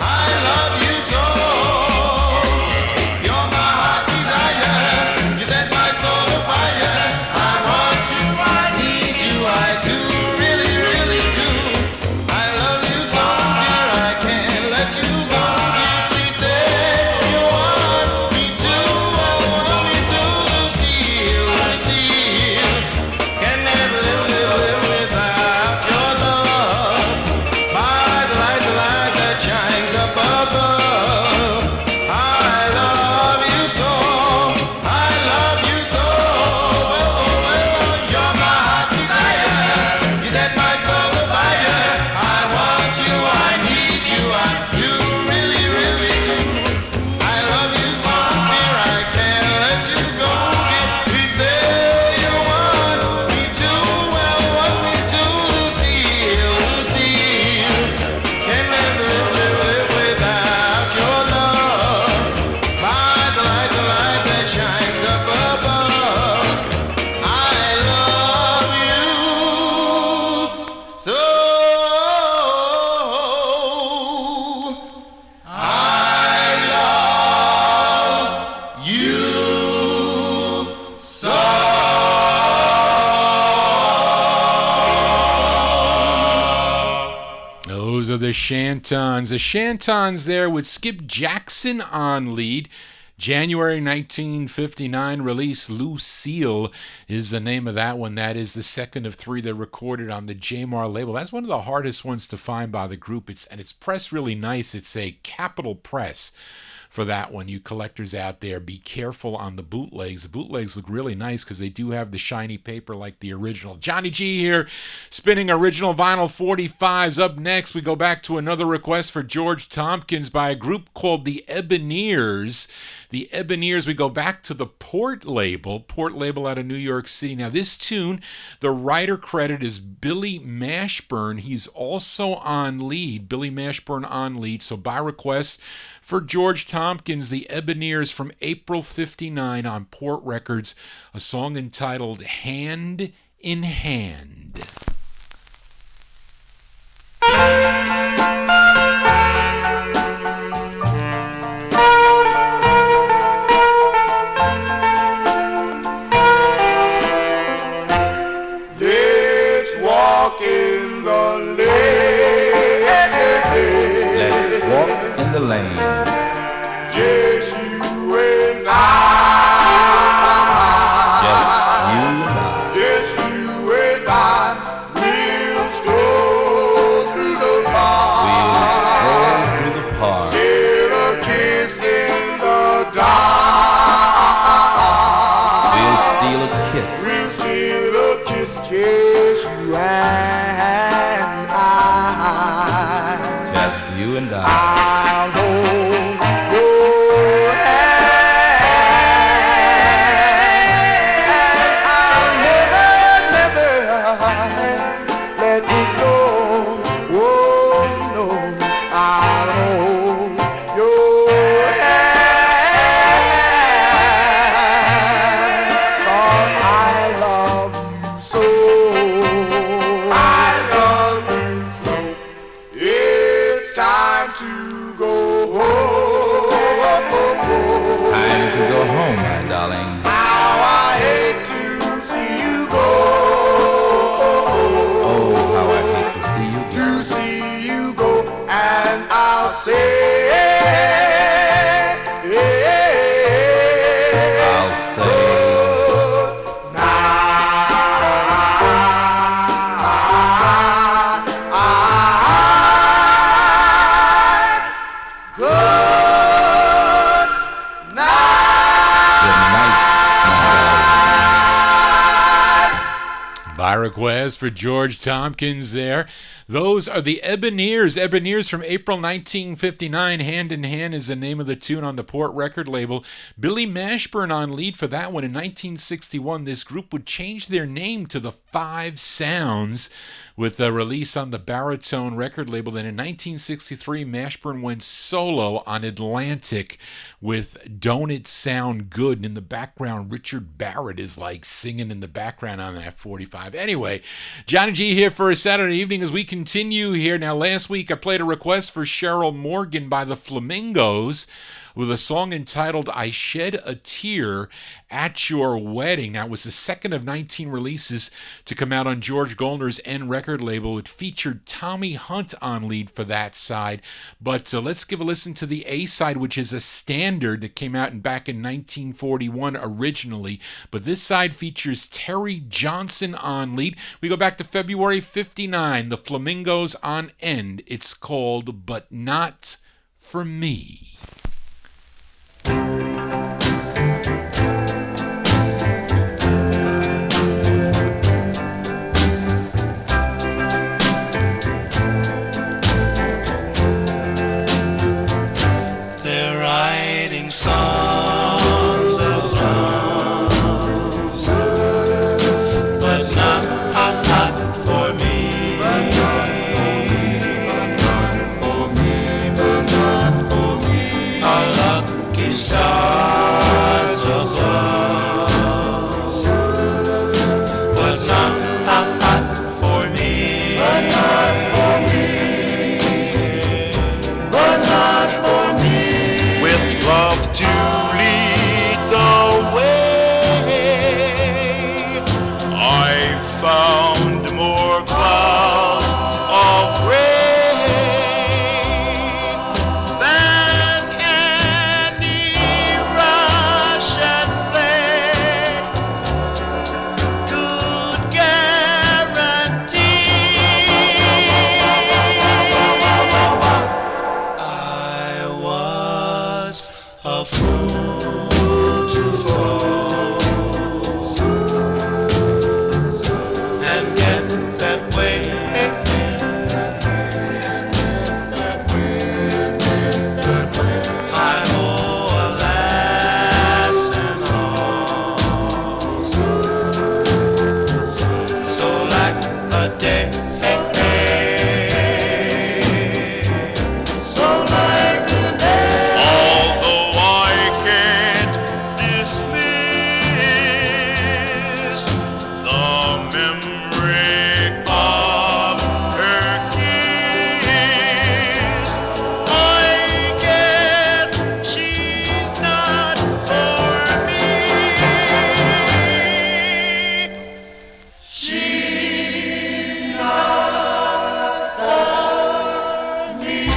I love you so. You're my heart's desire. You set my soul afire. I want you, I need you, I do, really, really do. I love you so, dear, I can't let you go. Please say you want me to, want me to. Lucille, Lucille, can never live without your love. By the light that shines up above. I love you so. I love you so. You're my heart's desire. You set my soul afire. I want you, I need you, I do, really, really do. I love you so, dear, I can't let you go. Please say you want me to, well, want me to. Lucille, Lucille, can never live without your love. By the light that shines up above. I love you so. I love you so.
Those are the Chantons. The Chantons there with Skip Jackson on lead. January 1959 release, Lucille is the name of that one. That is the second of 3 that recorded on the J-Mar label. That's one of the hardest ones to find by the group. It's pressed really nice. It's a capital press for that one. You collectors out there, be careful on the bootlegs. The bootlegs look really nice because they do have the shiny paper like the original. Johnny G here, spinning original vinyl 45s. Up next, we go back to another request for George Tompkins by a group called the Eboniers. The Eboniers, we go back to the Port label out of New York City. Now, this tune, the writer credit is Billy Mashburn. He's also on lead, Billy Mashburn on lead. So by request for George Tompkins, the Eboniers from April 59 on Port Records, a song entitled Hand in Hand.
Let's walk in the lane.
Let's walk in the lane.
Just you and I.
Just you and I.
Just you and I. We'll stroll through the park.
We'll stroll through the park.
Get a kiss in the dark.
just you and I.
I'll hold your hand, and I'll never, never let it go. Oh no, I'll hold your hand, 'cause I love you so. I love you so. It's time to go home.
Time to go home, my darling.
How I hate to see you go.
Oh, how I hate to see you
To see you go, and I'll say,
I'll say,
By request for George Tompkins there. Those are the Eboniers. Eboniers from April 1959. Hand in Hand is the name of the tune on the Port record label. Billy Mashburn on lead for that one. In 1961, this group would change their name to the Five Sounds with a release on the Baritone record label. Then in 1963, Mashburn went solo on Atlantic with Don't It Sound Good. And in the background, Richard Barrett is like singing in the background on that 45. Anyway, Johnny G here for a Saturday evening as we continue here. Now, last week I played a request for Cheryl Morgan by the Flamingos with a song entitled I Shed a Tear at Your Wedding. Now, it was the second of 19 releases to come out on George Goldner's N record label. It featured Tommy Hunt on lead for that side. But let's give a listen to the A side, which is a standard that came out back in 1941 originally. But this side features Terry Johnson on lead. We go back to February 59, the Flamingos on N. It's called But Not For Me.
They're writing songs of love, but not for me. Our lucky stars above, but not for me. With love to lead the way, I found more clouds of rain than any Russian play could guarantee. I was a fool to fall and get that way. I owe a lesson all, so like a day. Although I can't dismiss the memory of her kiss, I guess she's not for me. She's not for me.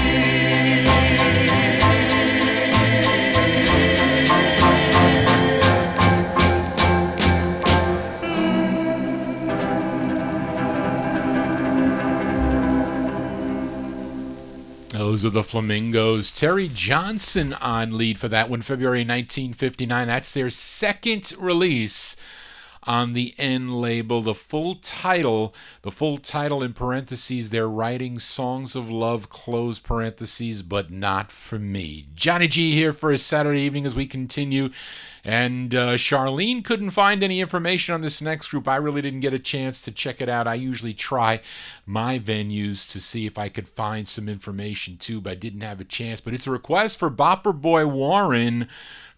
Those are the Flamingos. Terry Johnson on lead for that one, February 1959. That's their second release on the N label. The full title in parentheses, they're writing songs of love, close parentheses, but not for me. Johnny G here for a Saturday evening as we continue. And Charlene couldn't find any information on this next group. I really didn't get a chance to check it out. I usually try my venues to see if I could find some information too, but I didn't have a chance. But it's a request for Bopper Boy Warren,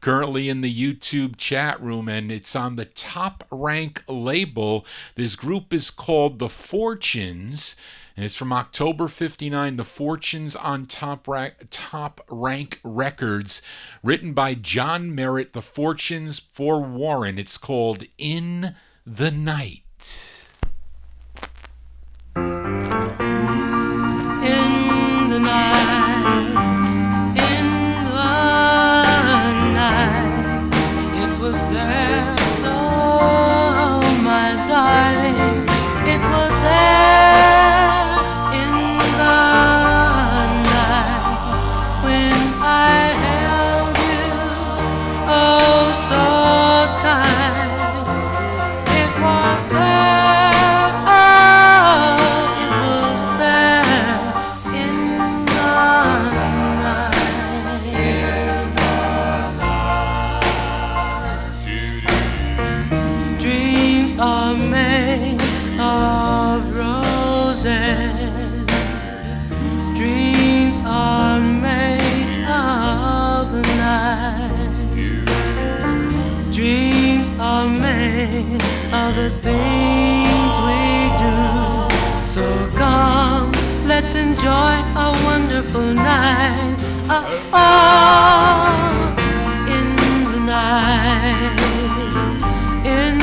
currently in the YouTube chat room, and it's on the Top Rank label. This group is called The Fortunes, and it's from October 59, The Fortunes on Top Rank Records, written by John Merritt, The Fortunes for Warren. It's called In the Night.
In the night, in the night, it was there, oh my darling, it was there in the night when I held you, oh so tight, it was there, oh it was there in the night. Dreams are made of roses. Dreams are made of the night. Dreams are made of the things we do. So come, let's enjoy a wonderful night. In the night, in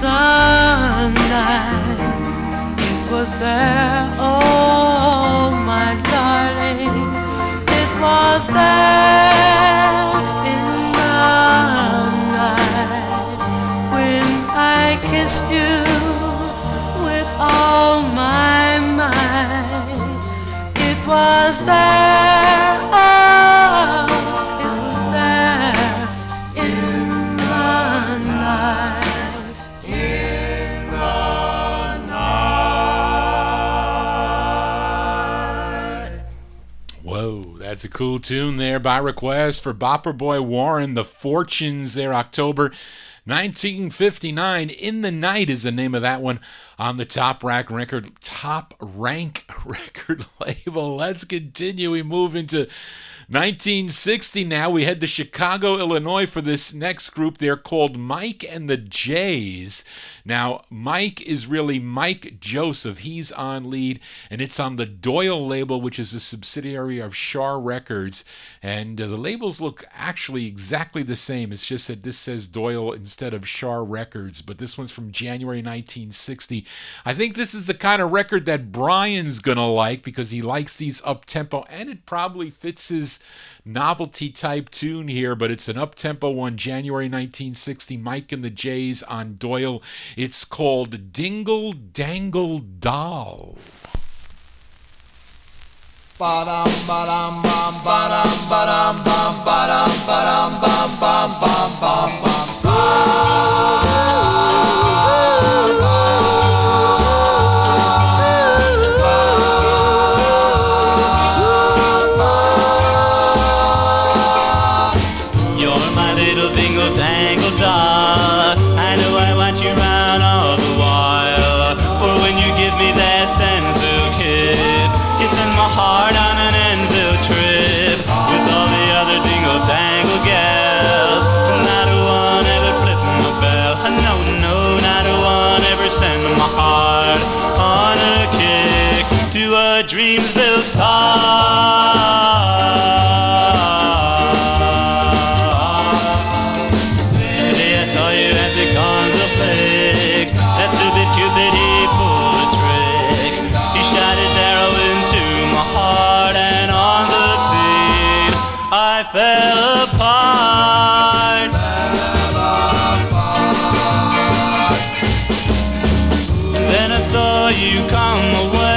the night, it was there, oh my darling, it was there in the night when I kissed you with all my might. It was there, oh, it was there in the night, in the night.
Whoa, that's a cool tune there by request for Bopper Boy Warren, The Fortunes there, October 1959. In the Night is the name of that one on the Top Rank record label. Let's continue. We move into 1960 now. We head to Chicago, Illinois for this next group. They're called Mike and the Jays. Now, Mike is really Mike Joseph. He's on lead, and it's on the Doyle label, which is a subsidiary of Shar Records. And the labels look actually exactly the same. It's just that this says Doyle instead of Shar Records, but this one's from January 1960. I think this is the kind of record that Brian's gonna like because he likes these up-tempo, and it probably fits his novelty type tune here, but it's an up-tempo one, January 1960, Mike and the Jays on Doyle. It's called Dingle Dangle Doll.
Ba-dum, ba-dum, bum, ba-dum, ba-dum, bum, ba-dum, ba-dum, bum, bum, bum, bum, bum, bum.
Dreamsville star. The day I saw you at the Gonzo Plague, that stupid Cupid, he pulled a trick. He shot his arrow into my heart, and on the scene I fell apart. Then I saw you come away.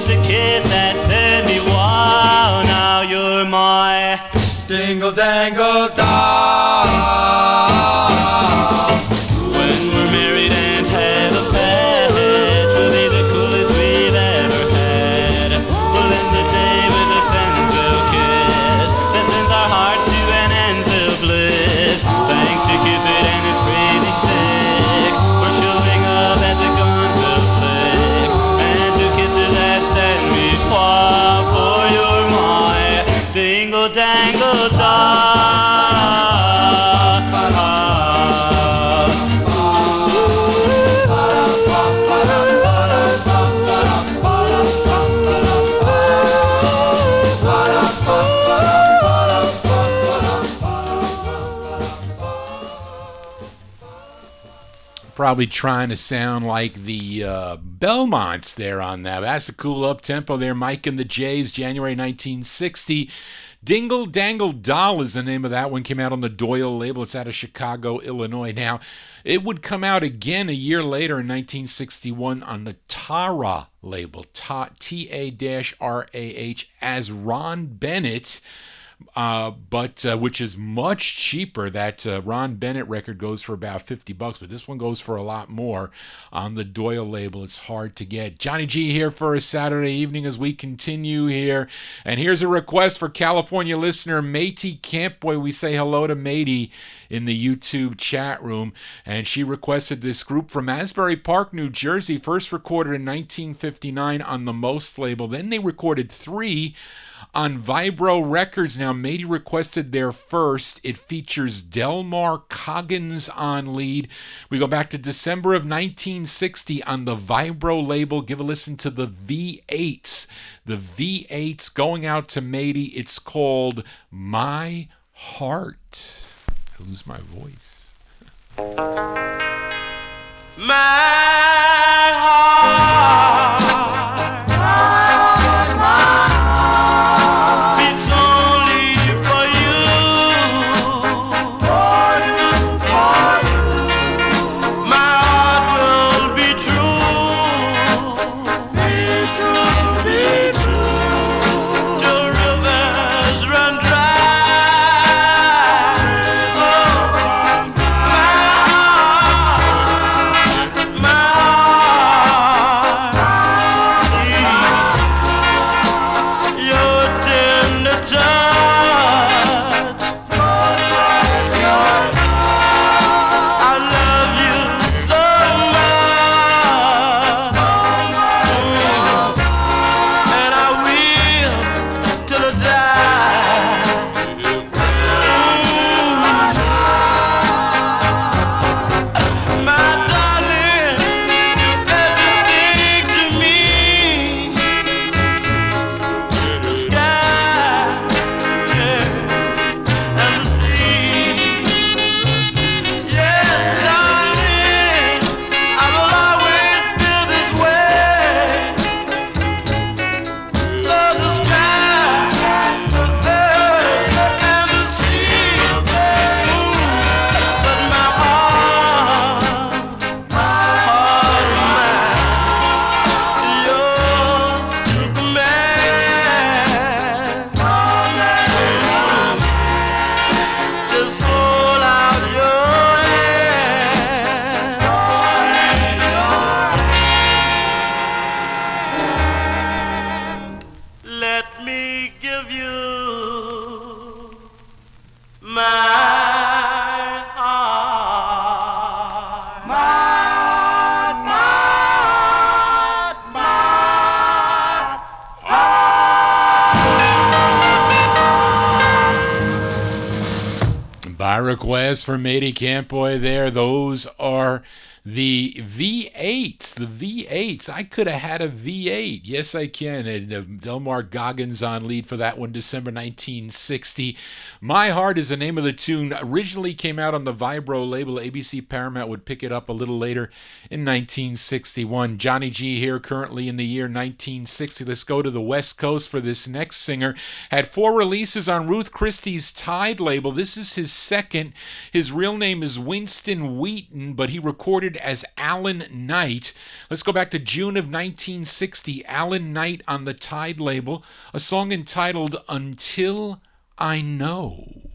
The kiss that said me wow, now you're my dingle
dingle dangle doll.
When we're married and have a patch, we'll be the coolest we've ever had. We'll end the day with a sensual kiss that sends our hearts to an end till bliss. Thanks to Cupid and his crazy stick, we're showing up at the guns will flick. And to kisses that send me far, for you're my dingle dangle doll.
Probably trying to sound like the Belmonts there on that. That's a cool up-tempo there. Mike and the Jays, January 1960. Dingle Dangle Doll is the name of that one. Came out on the Doyle label. It's out of Chicago, Illinois. Now, it would come out again a year later in 1961 on the Tara label, T-A-R-A-H, as Ron Bennett. But which is much cheaper. That Ron Bennett record goes for about $50, but this one goes for a lot more on the Doyle label. It's hard to get. Johnny G here for a Saturday evening as we continue here. And here's a request for California listener Matey Campboy. We say hello to Matey in the YouTube chat room. And she requested this group from Asbury Park, New Jersey, first recorded in 1959 on the Most label. Then they recorded 3 on Vibro Records. Now, Matey requested their first. It features Delmar Coggins on lead. We go back to December of 1960 on the Vibro label. Give a listen to the V8s. The V8s going out to Matey. It's called My Heart. I lose my voice.
My heart beats only for you. My heart will be true till rivers run dry. Oh, my heart, your tender touch. I love you so much, and I will till I die. My darling, everything to me. The sky, yeah, and the sea. Yes, darling, I will always feel this way. Love the sky, the earth, and the sea. But my heart, yours to command. Just hold out your hand. Let me give you my heart. My
By request from Matey Campboy there, those are the V8s. The V8s. I could have had a V8. Yes, I can. And Delmar Goggins on lead for that one, December 1960. My Heart is the name of the tune. Originally came out on the Vibro label. ABC Paramount would pick it up a little later in 1961. Johnny G here, currently in the year 1960. Let's go to the West Coast for this next singer. Had 4 releases on Ruth Christie's Tide label. This is his second. His real name is Winston Wheaton, but he recorded as Alan Knight. Let's go back to June of 1960. Alan Knight on the Tide label. A song entitled Until I Know.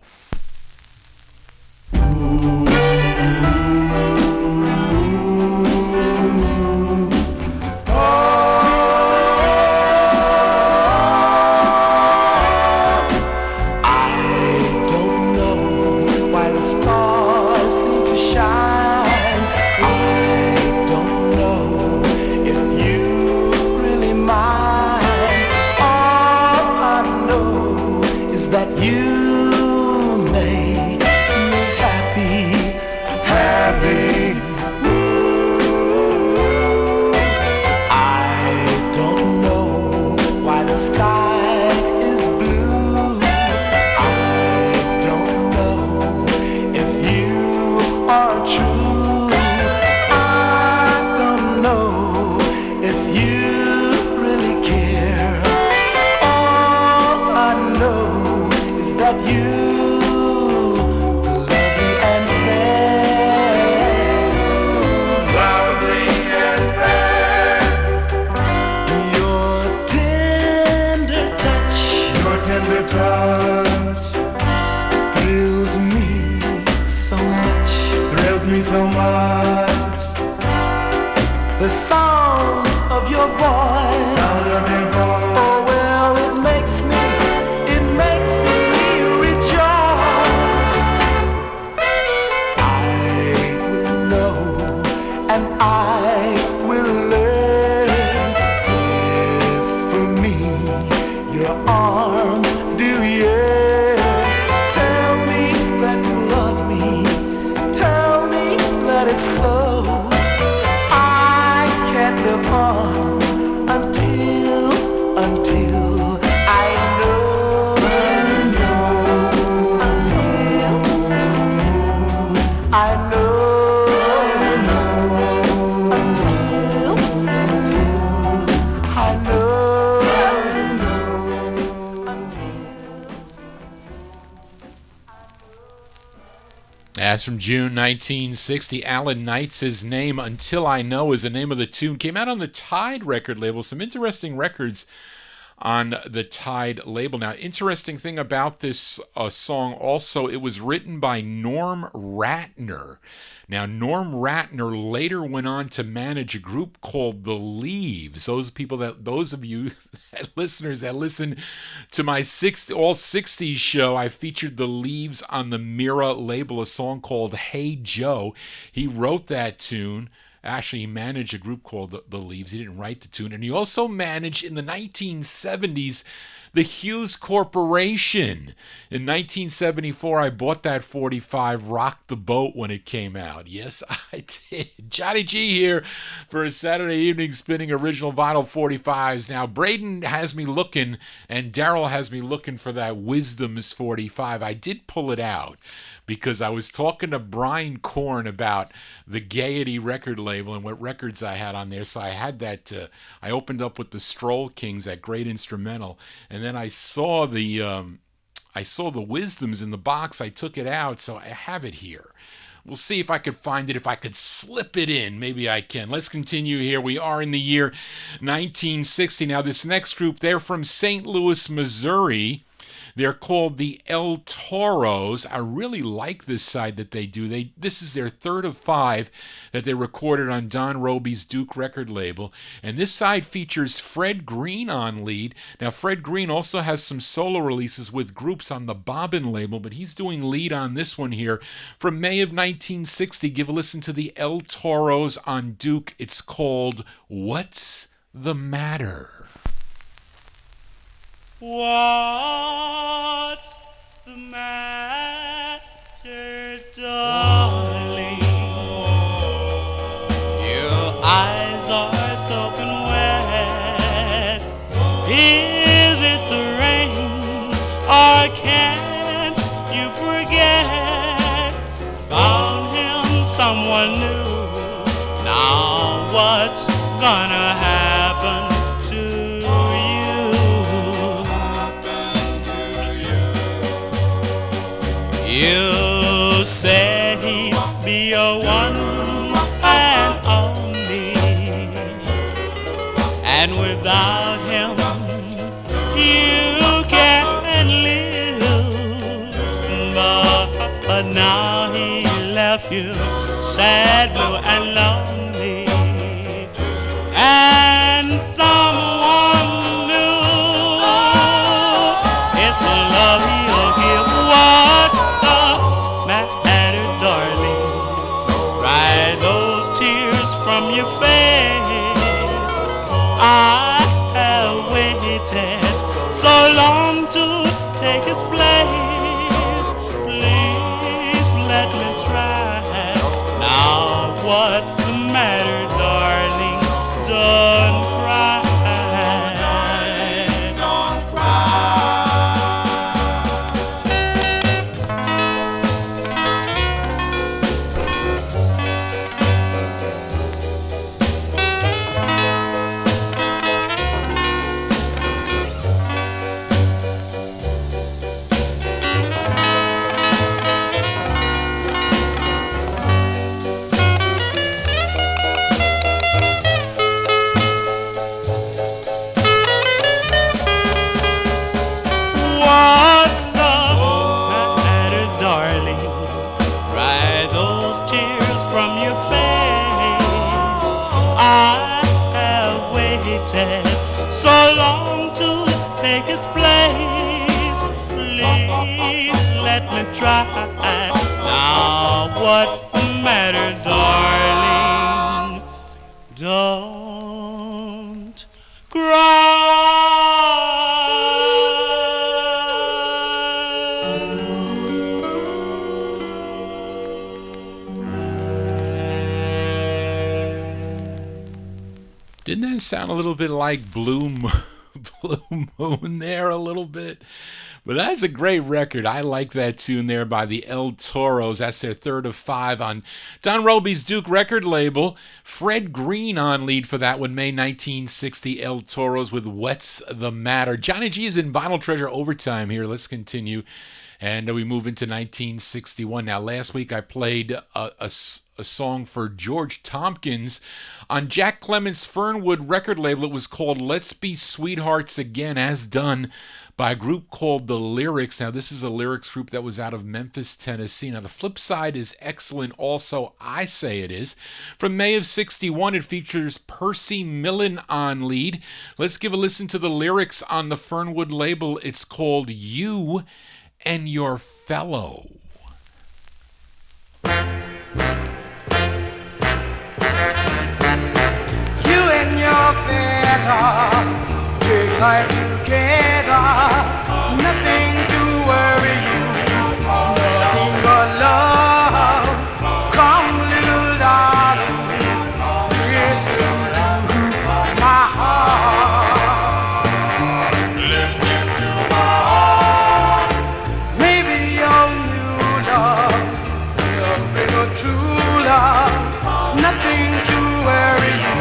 I know.
That's from June 1960. Alan Knight's Name Until I Know is the name of the tune. Came out on the Tide record label. Some interesting records on the Tide label. Now, interesting thing about this song also, it was written by Norm Ratner. Now, Norm Ratner later went on to manage a group called The Leaves. Those of you listeners that listen to my all 60s show, I featured The Leaves on the Mira label, a song called Hey Joe. He wrote that tune. Actually, he managed a group called the Leaves. He didn't write the tune. And he also managed, in the 1970s, the Hughes Corporation. In 1974, I bought that 45, rocked the boat when it came out. Yes, I did. Johnny G here for a Saturday evening spinning original vinyl 45s. Now, Braden has me looking, and Daryl has me looking for that Wisdom's 45. I did pull it out, because I was talking to Brian Korn about the Gaiety record label and what records I had on there. So I had that, I opened up with the Stroll Kings, that great instrumental, and then I saw the Wisdoms in the box. I took it out, so I have it here. We'll see if I could find it, if I could slip it in. Maybe I can. Let's continue here. We are in the year 1960. Now, this next group, they're from St. Louis, Missouri. They're called the El Toros. I really like this side that they do. This is their third of 5 that they recorded on Don Robey's Duke record label. And this side features Fred Green on lead. Now, Fred Green also has some solo releases with groups on the Bobbin label, but he's doing lead on this one here from May of 1960. Give a listen to the El Toros on Duke. It's called What's the Matter?
What's the matter, darling? Your eyes are soaking wet. Is it the rain, or can't you forget? Found him someone new. Now what's gonna happen to you? Said he'd be your one and only, and without him you can't live. But now he left you sad, blue, and lonely, and someone new. It's the love he'll give. What the matter, darling? Dry those tears from your face. I have waited so long to take his place. Please let me try. Now what's the matter, darling? Don't cry. Don't cry. What's the matter, darling? Dry those tears from your face. I have waited so long to take his place. Please let me try. Now what's the matter, darling? Don't
Didn't that sound a little bit like Blue Blue Moon there a little bit. But that's a great record. I like that tune there by the El Toros. That's their third of 5 on Don Roby's Duke record label. Fred Green on lead for that one, May 1960, El Toros with What's the Matter. Johnny G is in Vinyl Treasure Overtime here. Let's continue. And we move into 1961. Now, last week I played a song for George Tompkins on Jack Clement's Fernwood record label. It was called Let's Be Sweethearts Again, as done by a group called The Lyrics. Now, this is a lyrics group that was out of Memphis, Tennessee. Now, the flip side is excellent also. I say it is. From May of 61, it features Percy Millen on lead. Let's give a listen to the lyrics on the Fernwood label. It's called You and Your Fellow.
You and your fellow take life together. Nothing to worry you, nothing but love. Come, little darling, listen to my heart. Listen to my heart. Maybe your new love will bring a true love. Nothing to worry you,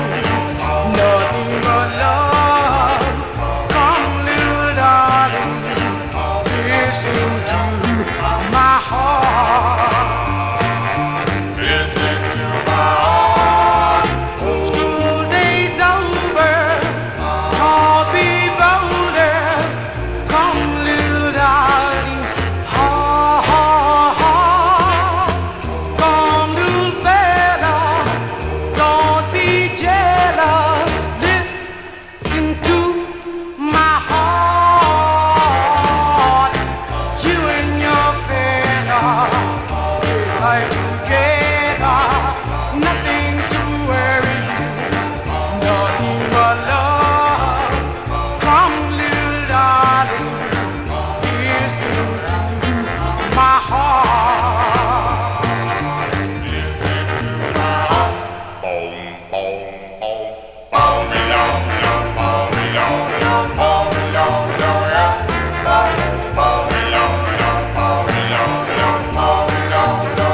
nothing but love. Listen to my heart. Listen to my heart. School days over, I'll be bolder. Come, little darling, ha ha ha. Come, little fella, don't be jealous. Listen to my heart. Life together, nothing to worry you, nothing but love. Come, little darling, listen to my heart. Listen to my heart. Boom, boom, boom, boom, long, long, boom, long, long, boom, long, long, yeah. Boom, boom, long, long, boom, long, long, boom, long, long.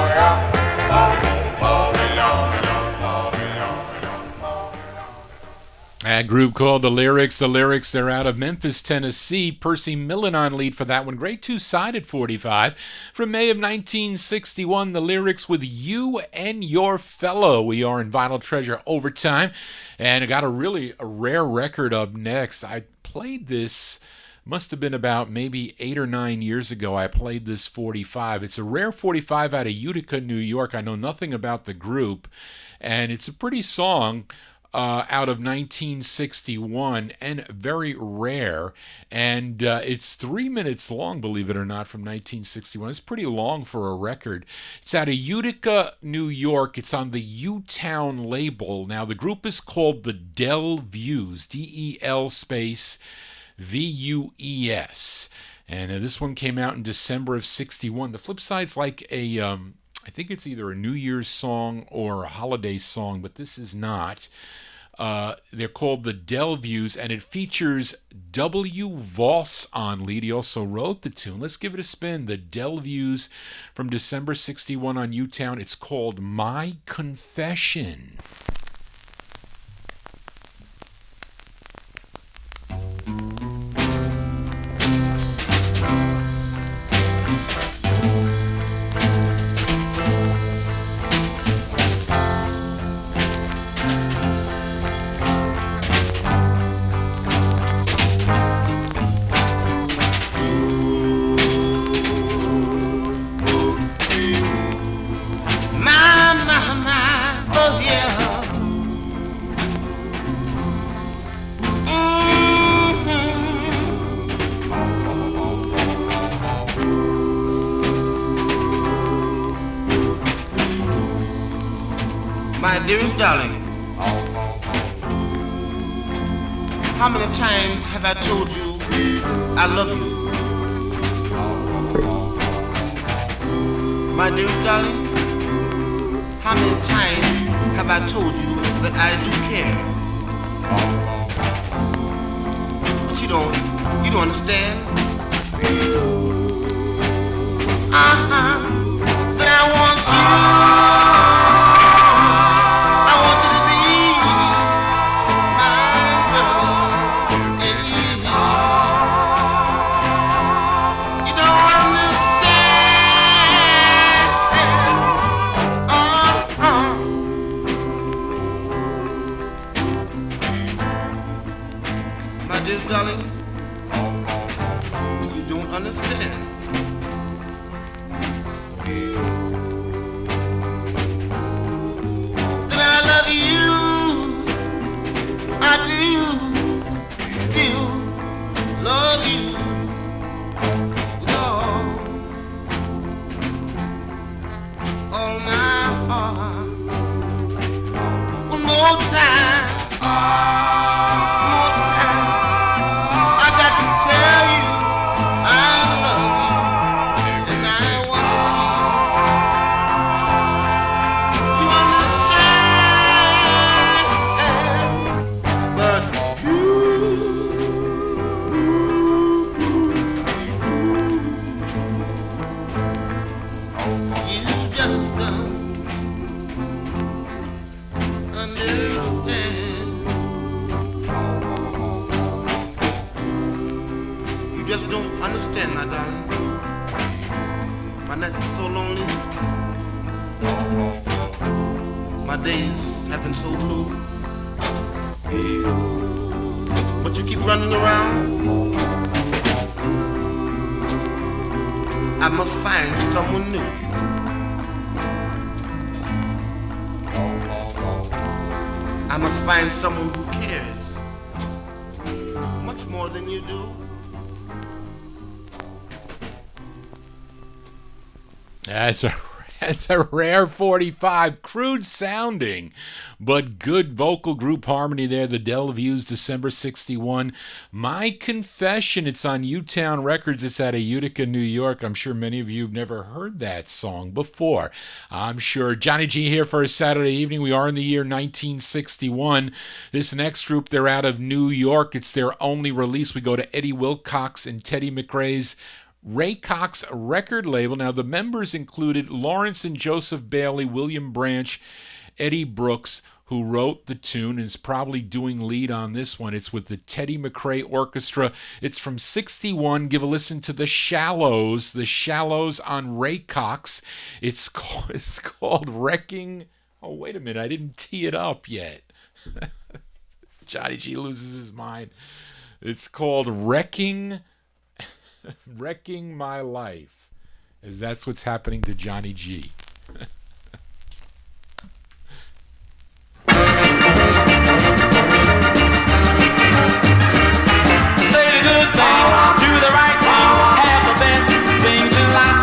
A group called The Lyrics. The Lyrics, they're out of Memphis, Tennessee. Percy Millen on lead for that one. Great two-sided 45. From May of 1961, The Lyrics with You and Your Fellow. We are in Vinyl Treasure Overtime. And I got a rare record up next. I played this, must have been about maybe 8 or 9 years ago. I played this 45. It's a rare 45 out of Utica, New York. I know nothing about the group. And it's a pretty song. Out of 1961 and very rare, and it's 3 minutes long, believe it or not, from 1961. It's pretty long for a record. It's out of Utica, New York. It's on the U-Town label. Now, the group is called the Del Views, D-E-L space V-U-E-S, and this one came out in December of 61. The flip side's like a I think it's either a New Year's song or a holiday song, but this is not. They're called the Del Views, and it features W. Voss on lead. He also wrote the tune. Let's give it a spin. The Del Views from December 61 on U-Town. It's called My Confession.
Dearest darling, how many times have I told you I love you? My dearest darling, how many times have I told you that I do care? But you don't understand. Then I want you to be my girl, and you don't understand. My dear darling, you don't understand. That I love you, I do love you, Lord, all my heart. One more time. I got to tell you I love you, and I want you to understand. But you just don't understand. You just don't understand, my darling. My nights have been so lonely. My days have been so blue. But you keep running around. I must find someone new. I must find someone who cares much more than you do.
That's a rare 45, crude sounding, but good vocal group harmony there. The Delviews, December 61. My Confession, it's on U-Town Records. It's out of Utica, New York. I'm sure many of you have never heard that song before. I'm sure. Johnny G here for a Saturday evening. We are in the year 1961. This next group, they're out of New York. It's their only release. We go to Eddie Wilcox and Teddy McRae's Ray Cox record label. Now, the members included Lawrence and Joseph Bailey, William Branch, Eddie Brooks, who wrote the tune and is probably doing lead on this one. It's with the Teddy McRae Orchestra. It's from 61. Give a listen to The Shallows on Ray Cox. It's called Wrecking. Oh, wait a minute. I didn't tee it up yet. Johnny G loses his mind. It's called Wrecking My Life, as that's what's happening to Johnny G.
Say the good thing, do the right thing, have the best things in life,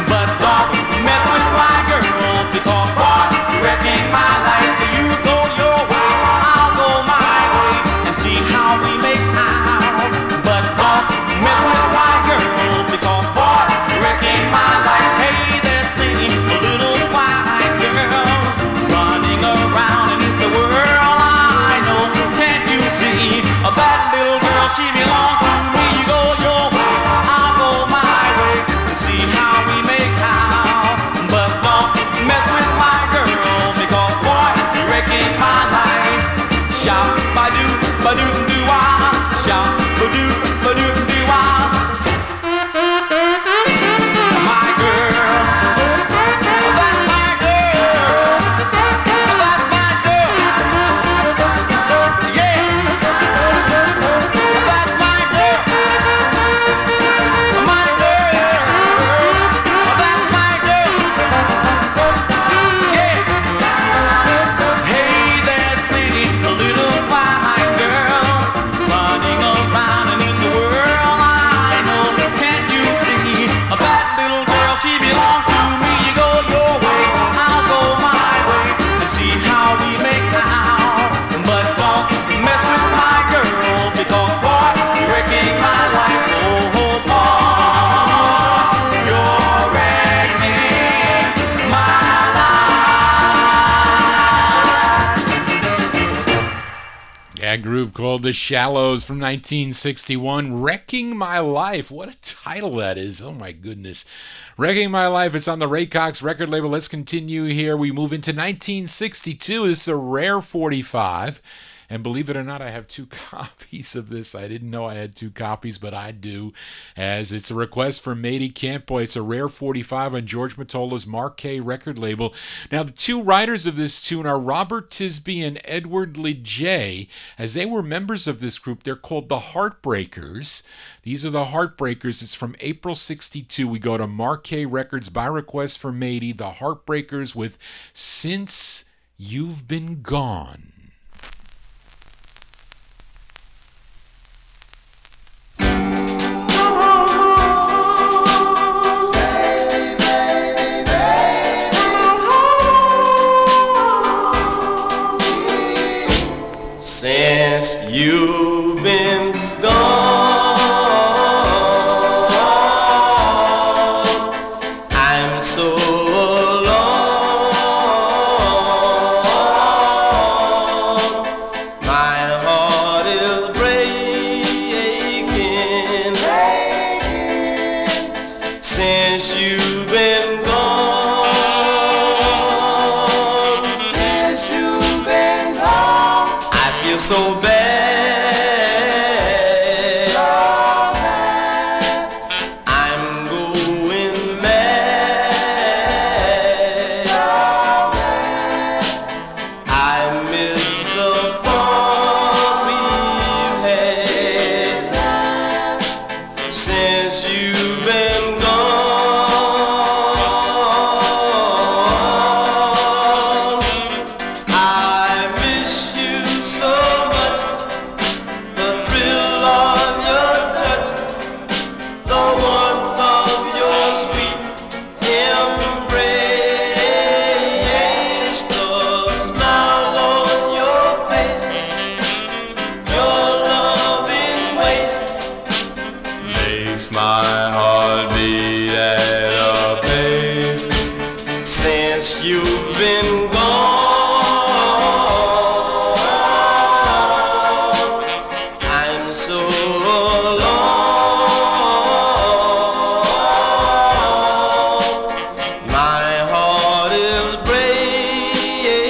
but don't mess with my girl, because boy, you're wrecking my life. You go your way, I'll go my way, and see how we make out. But don't mess with my girl, because boy, you're wrecking my life. Hey, there's plenty of little white girls running around, and it's the world I know. Can't you see that little girl? She belongs to me. You go your way, I'll go my way, and see how we make out. But don't mess with my girl, because boy, you're wrecking my life. Shout, ba-doo, ba-doo, doo-wah. Shout, ba-doo, ba-doo, doo-wah. My girl, that's my girl, that's my girl, yeah, that's my girl.
group called The Shallows from 1961, Wrecking My Life. What a title that is. Oh my goodness. Wrecking My Life. It's on the Ray Cox record label. Let's continue here. We move into 1962. This is a rare 45. And believe it or not, I have 2 copies of this. I didn't know I had 2 copies, but I do, as it's a request from Matey Campoy. It's a rare 45 on George Mottola's Marquee record label. Now, the 2 writers of this tune are Robert Tisby and Edward LeJay. As they were members of this group, they're called the Heartbreakers. These are the Heartbreakers. It's from April 62. We go to Marquee Records by request from Matey, the Heartbreakers with Since You've Been Gone.
Since you've been gone, I'm so alone. My heart is breaking, since you've been gone. Since you've been gone, I feel so bad. I'm going mad. I miss the fun we've had since you've been gone. I miss you so much, the thrill of your touch, the warmth of your sweet embrace, the smile on your face, your loving ways makes my heart beat at a pace. Since you've been gone, I'm so alone. My heart is breaking,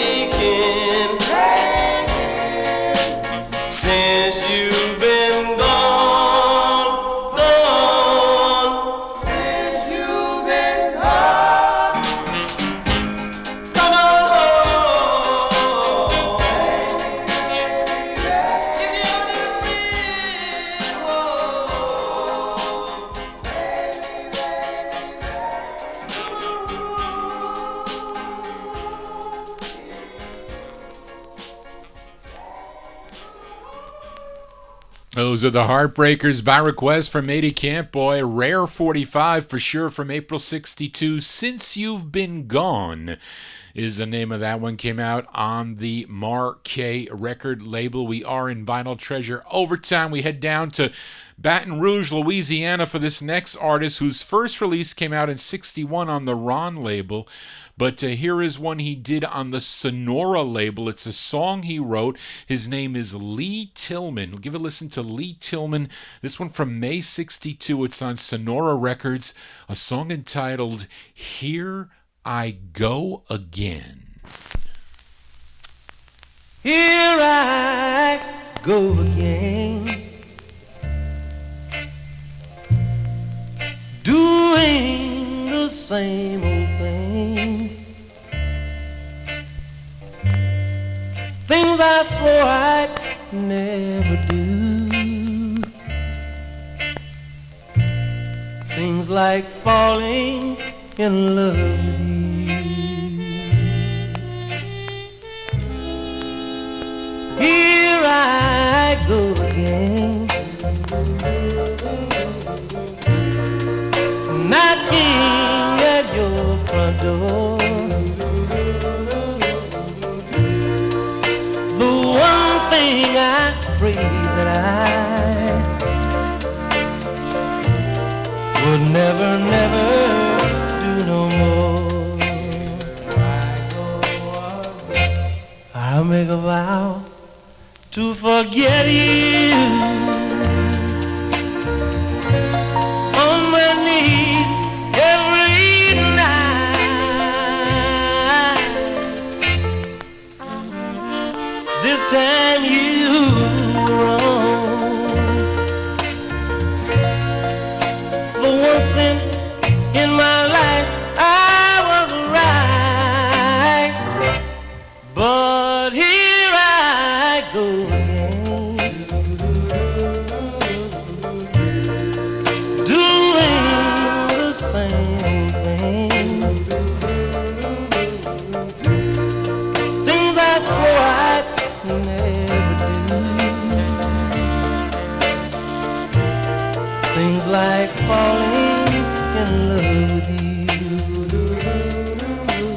since you've been gone, gone. Since you've been gone, come on home. If you need a friend,
Those are the Heartbreakers by request from Matey Campoy. Rare 45 for sure from April 62. Since You've Been Gone is the name of that one. Came out on the Marquee record label. We are in Vinyl Treasure Overtime. We head down to Baton Rouge, Louisiana for this next artist whose first release came out in 61 on the Ron label. But here is one he did on the Sonora label. It's a song he wrote. His name is Lee Tillman. Give a listen to Lee Tillman. This one from May 62. It's on Sonora Records. A song entitled Here I Go Again.
Here I go again, doing the same old thing. Things I swore I'd never do. Things like falling in love with you. Here I go again, knocking at your front door. The one thing I pray that I would never, never do no more. I'll make a vow to forget
at you on my knees every night. This time you wrong. For once in my life I was right, but here I go again, doing the same thing. Things I swore I'd never do. Things like falling in love with you.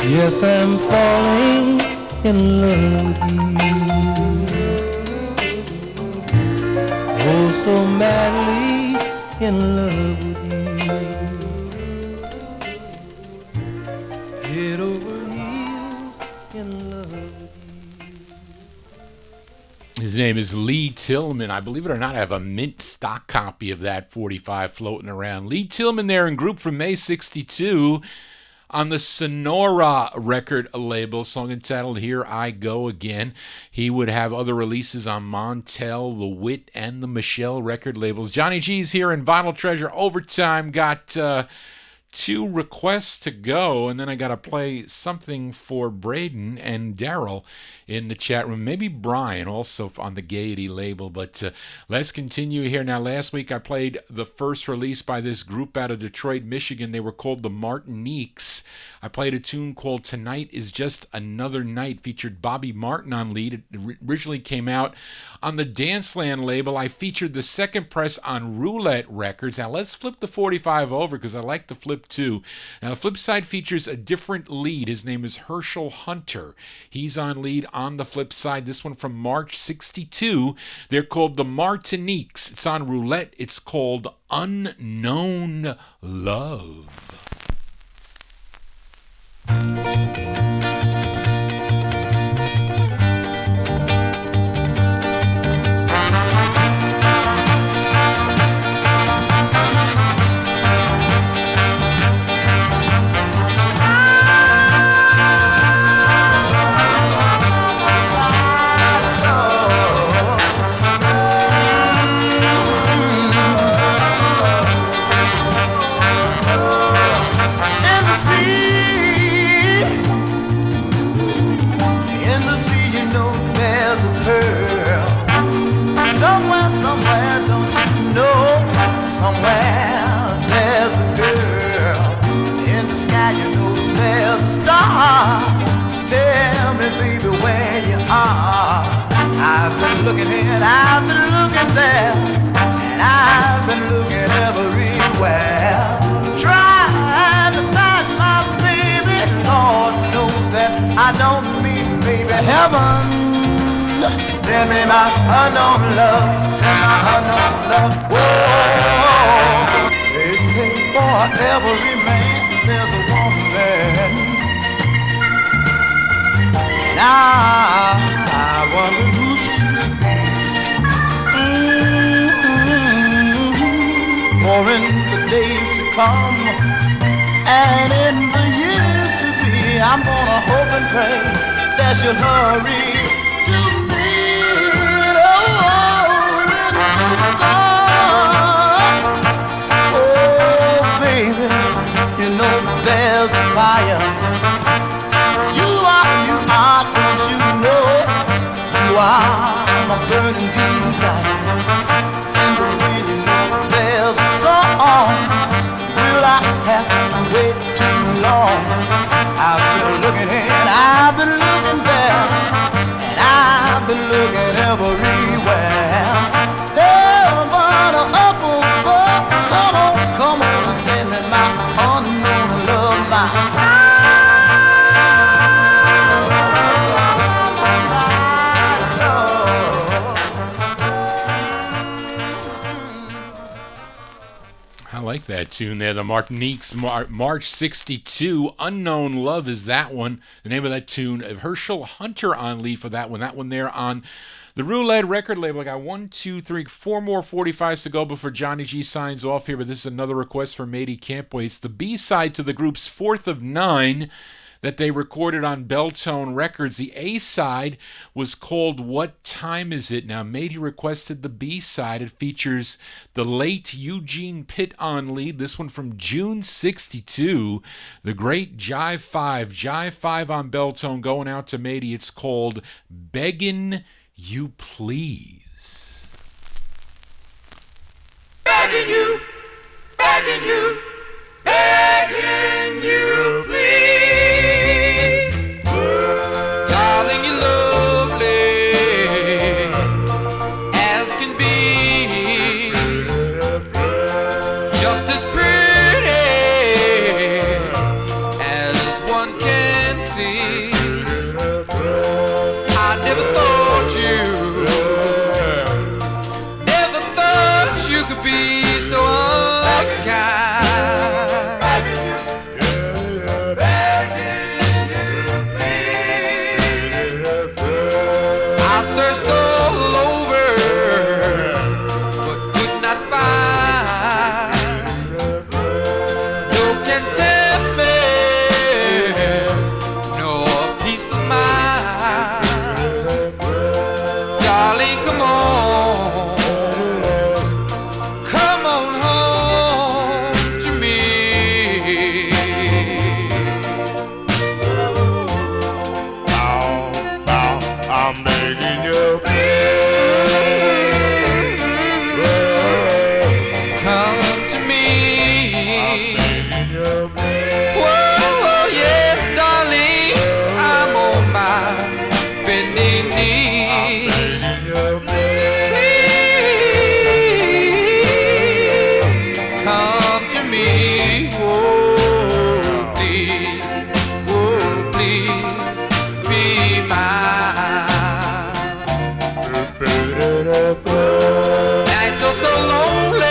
Yes, I'm falling in love with you. Oh, so madly in love with you. Head over heels in love with you.
His name is Lee Tillman. I believe it or not, I have a mint stock copy of that 45 floating around. Lee Tillman there in group from May 62 on the Sonora record label, song entitled Here I Go Again. He would have other releases on Montel, The Wit, and the Michelle record labels. Johnny G's here in Vinyl Treasure Overtime. Got 2 requests to go, and then I got to play something for Braden and Daryl in the chat room. Maybe Brian also on the Gaiety label, but let's continue here. Now, last week I played the first release by this group out of Detroit, Michigan. They were called the Martiniques. I played a tune called Tonight Is Just Another Night, featured Bobby Martin on lead. It originally came out on the Danceland label. I featured the second press on Roulette Records. Now, let's flip the 45 over because I like to flip too. Now, the flip side features a different lead. His name is Herschel Hunter. He's on lead on the flip side. This one from March 62. They're called the Martiniques. It's on Roulette. It's called Unknown Love.
Somewhere there's a girl in the sky, you know there's a star. Tell me, baby, where you are. I've been looking here and I've been looking there, and I've been looking everywhere, trying to find my baby. Lord knows that I don't mean baby heaven. Send me my unknown love, send my unknown love. Whoa, they say for every man there's a woman, and I wonder who she could be. For in the days to come and in the years to be, I'm gonna hope and pray that she'll hurry. Oh, baby, you know there's a fire. You are, don't you know? You are my burning desire. And the way you know there's a song, will I have to wait too long? I've been looking here and I've been looking there, and I've been looking everywhere. Up above, come on and send me my unknown love, my
I like that tune there, the Martiniques, March 62. Unknown Love is that one. The name of that tune, Herschel Hunter on lead for that one. That one there on The Roulette record label, I got 1, 2, 3, 4 more 45s to go before Johnny G signs off here, but this is another request from Matey Can't Wait. It's the B-side to the group's 4th of 9 that they recorded on Belltone Records. The A-side was called What Time Is It? Now, Matey requested the B-side. It features the late Eugene Pitt on lead, this one from June 62, the great Jive 5. Jive 5 on Belltone going out to Matey. It's called Beggin' You Please.
Begging you, begging you, begging you, please.
Darling, you're lovely as can be, just as pretty as one can see. I never thought you could be so unkind. I searched all over, but could not find no contentment, no peace of mind. Darling, come on home to me.
I'm begging you,
Come to me. Whoa, yes, darling, I'm on my bending knee. Please come to me. Whoa, please be mine. Nights are so lonely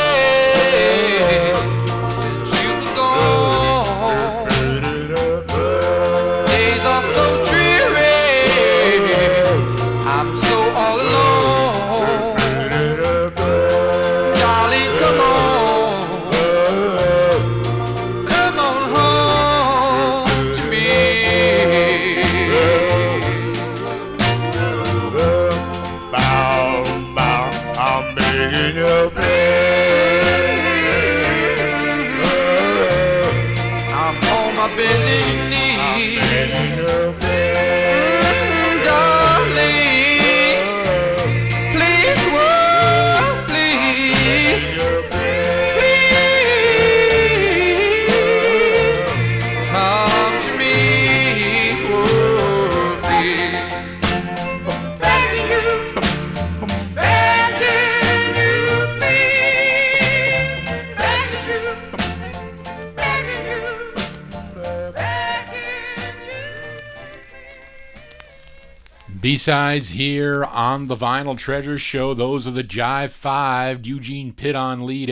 since you've been gone. Days are so dreary, I'm so all alone. Darling, come on home to me.
I'm begging you,
I'm on my bending knee. Darling, please, whoa, please, please come to me. Whoa, please. Begging you, begging you, please. Begging you, begging you, begging you.
B-sides here on the Vinyl Treasure Show. Those are the Jive 5, Eugene Pitt on lead,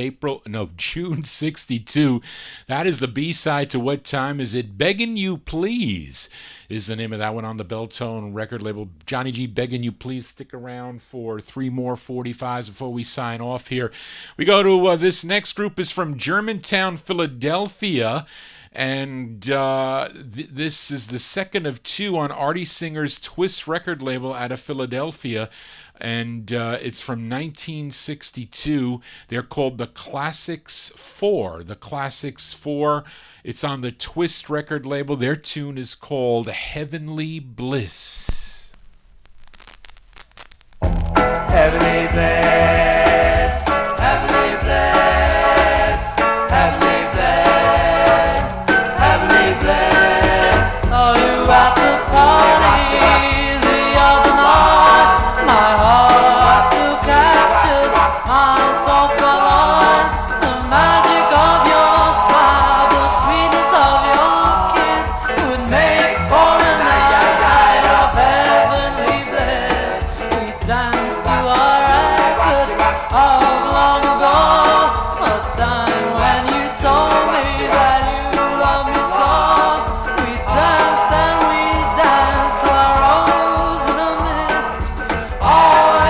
June 62. That is the B-side to What Time Is It? Beggin' You Please is the name of that one on the Belltone record label. Johnny G, begging you please stick around for 3 more 45s before we sign off here. We go to this next group is from Germantown, Philadelphia. And this is the second of 2 on Artie Singer's Twist record label out of Philadelphia. And it's from 1962. They're called the Classics 4. The Classics 4. It's on the Twist record label. Their tune is called Heavenly Bliss.
Heavenly bliss, heavenly bliss, heavenly bliss, heavenly bliss. Saw you at the party the other night. My heart still captured, my soul fell on the magic of your smile, the sweetness of your kiss would make for a night of heavenly bliss. We danced to our record of long ago, a time when you told me that you loved me so. We danced and we danced to our rose in a mist. All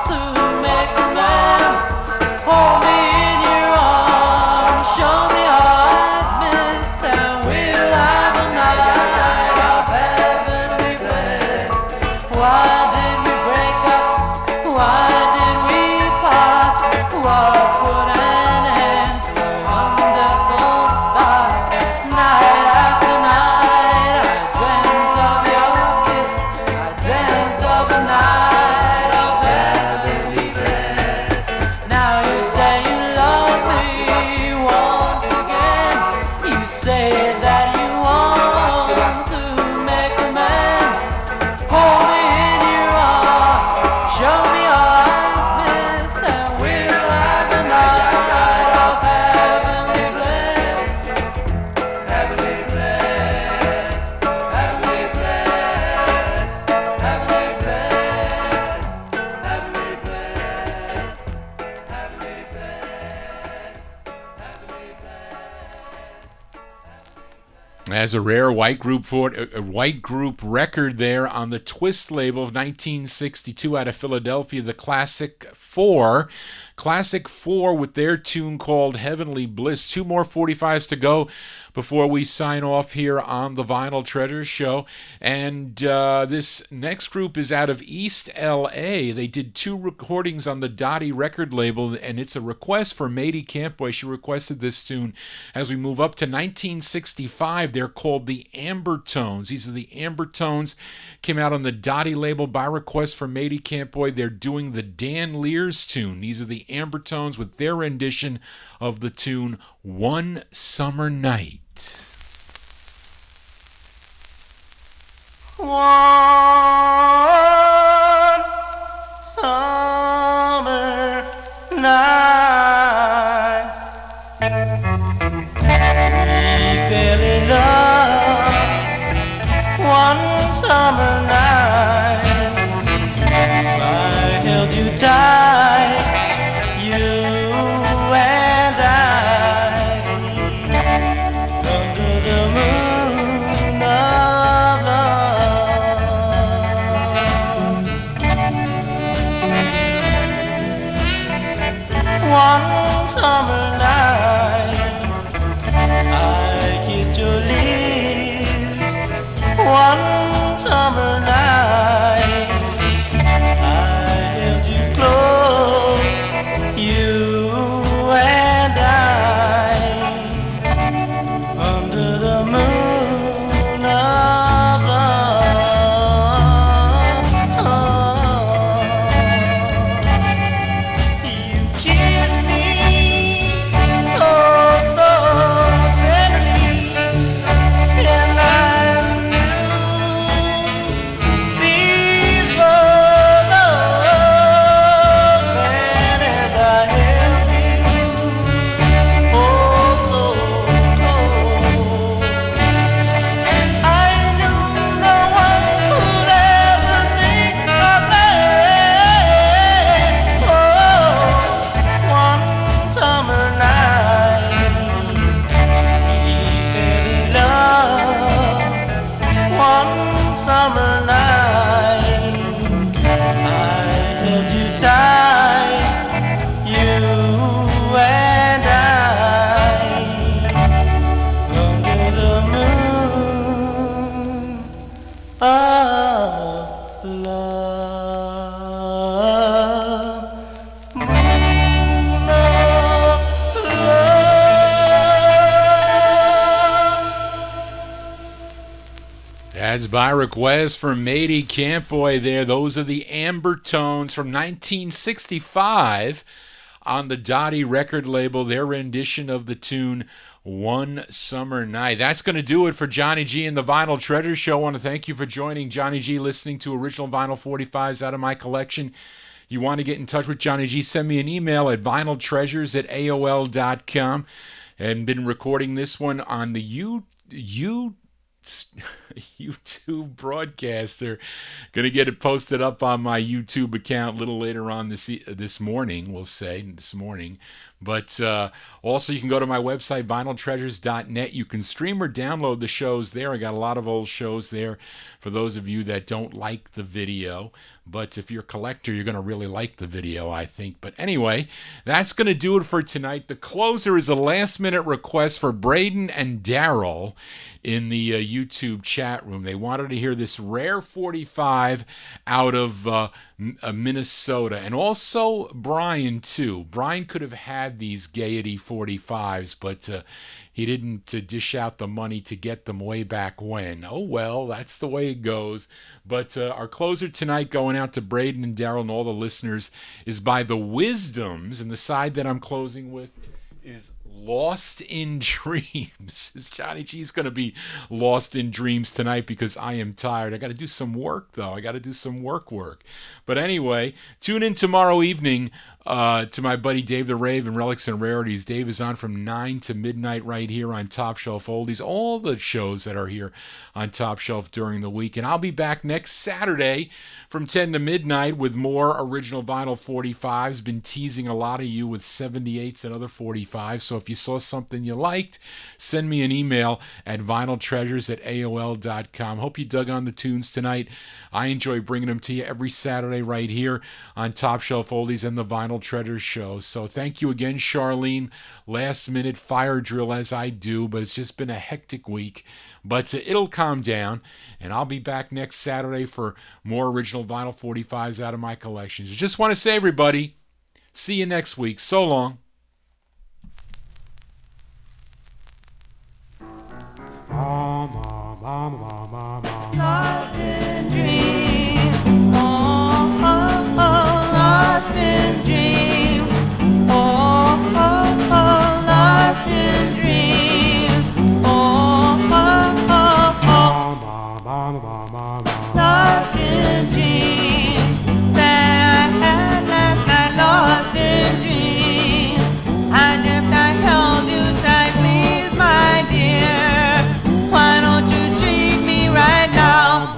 want to make amends. Hold me in your arms, show me all I've missed, and we'll have a night of heavenly bliss. Why did we break up? Why did we part? What put an end to a wonderful start? Night after night, I dreamt of your kiss. I dreamt of a night of heavenly bliss. Now you say you love me once again. You say that you want to make amends. Hold me in your arms, show me all I've missed, and we'll have a night of heavenly bliss. Heavenly bliss, heavenly bliss, heavenly bliss, heavenly bliss, heavenly bliss, heavenly bliss.
As a rare white group record there on the Twist label of 1962 out of Philadelphia, the Classic Four with their tune called Heavenly Bliss. Two more 45s to go before we sign off here on the Vinyl Treasure Show. And this next group is out of East LA. They did two recordings on the Dottie record label, and it's a request for Mady Campboy. She requested this tune. As we move up to 1965, they're called the Amber Tones. These are the Amber Tones. Came out on the Dottie label by request for Mady Campboy. They're doing the Dan Lears tune. These are the Amber Tones with their rendition of the tune One Summer Night.
One summer night, we fell in love. One summer night, I held you tight, you and I, under the moon of love. One summer night, I kissed your lips. One summer night, I held you close, you and I, under the moon of love. You kissed me, oh so tenderly, and I knew these were love. And as I held you, oh so close, I knew no one could ever think of that. Oh, one summer night, we fell in love. One summer night, I held you tight, you and I, under the moon of love. Moon of love.
That's by request for Mady Campboy there. Those are the Amber Tones from 1965 on the Dottie record label, their rendition of the tune One Summer Night. That's going to do it for Johnny G and the Vinyl Treasure Show. I want to thank you for joining Johnny G, listening to original vinyl 45s out of my collection. You want to get in touch with Johnny G, send me an email at vinyltreasures@aol.com. And been recording this one on the YouTube broadcaster. Going to get it posted up on my YouTube account a little later on this morning, we'll say, this morning. But also you can go to my website, vinyltreasures.net. You can stream or download the shows there. I got a lot of old shows there for those of you that don't like the video. But if you're a collector, you're going to really like the video, I think. But anyway, that's going to do it for tonight. The closer is a last-minute request for Braden and Daryl in the YouTube chat room. They wanted to hear this rare 45 out of Minnesota. And also Brian, too. Brian could have had these Gaiety 45s, but he didn't dish out the money to get them way back when. Oh, well, that's the way it goes. But our closer tonight, going out to Braden and Daryl and all the listeners, is by The Wisdoms. And the side that I'm closing with is Lost in Dreams. Johnny G's going to be lost in dreams tonight because I am tired. I got to do some work, though. I got to do some work. But anyway, tune in tomorrow evening to my buddy Dave the Rave and Relics and Rarities. Dave is on from 9 to midnight right here on Top Shelf Oldies. All the shows that are here on Top Shelf during the week. And I'll be back next Saturday from 10 to midnight with more original vinyl 45s. Been teasing a lot of you with 78s and other 45s. So if you saw something you liked, send me an email at vinyltreasures@aol.com. Hope you dug on the tunes tonight. I enjoy bringing them to you every Saturday right here on Top Shelf Oldies and the Vinyl Treasure Show. So thank you again, Charlene. Last minute fire drill as I do, but it's just been a hectic week. But it'll calm down, and I'll be back next Saturday for more original vinyl 45s out of my collections. I just want to say, everybody, see you next week. So long.
Lost in dreams, oh, oh, oh, lost in dreams, oh, oh, oh, lost in dreams, oh, oh, oh, oh, lost in dreams, that I had last night, lost in dreams, I dreamt I held you tight, please, my dear, why don't you treat me right now?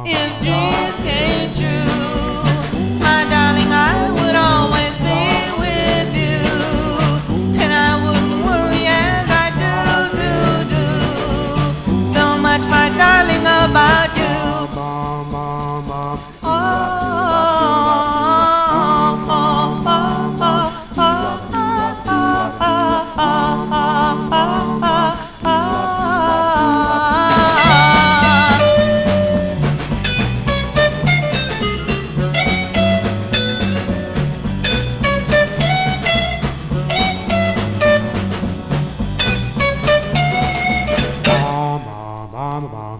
If dreams came true, my darling, I would always be with you, and I wouldn't worry as I do. So much, my darling, about you. Oh, oh, oh, oh,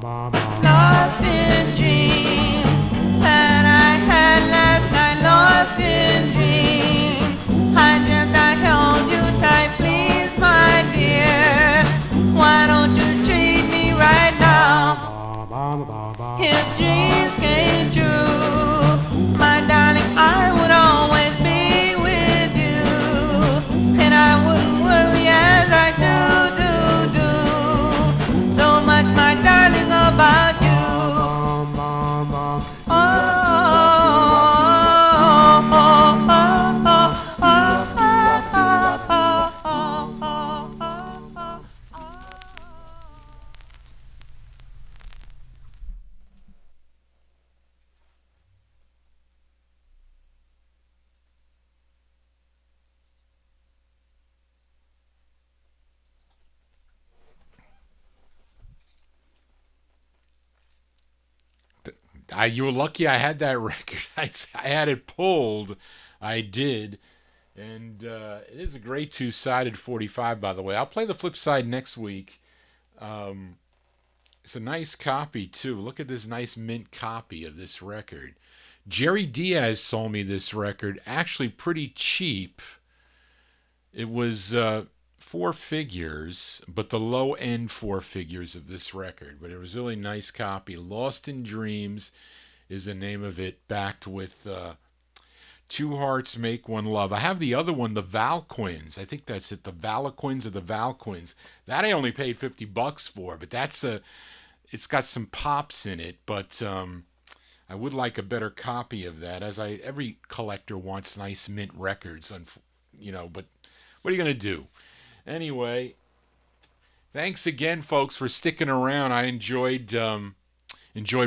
oh, lost in dreams that I had last night, lost in dreams. I dreamt I held you tight, please, my dear. Why don't you treat me right now? If dreams came true, my darling, I would always be with you, and I wouldn't worry as I do. So much, my darling, about you. Oh,
You were lucky I had that record. I had it pulled. I did. And it is a great two-sided 45, by the way. I'll play the flip side next week. It's a nice copy, too. Look at this nice mint copy of this record. Jerry Diaz sold me this record actually pretty cheap. It was 4 figures, but the low end 4 figures of this record. But it was a really nice copy. Lost in Dreams is the name of it, backed with Two Hearts Make One Love. I have the other one, the Valquins. I think that's it, the Valaquins or the Valquins. That I only paid $50 for, but that's it's got some pops in it, but I would like a better copy of that, as every collector wants nice mint records, but what are you going to do? Anyway, thanks again, folks, for sticking around. I enjoyed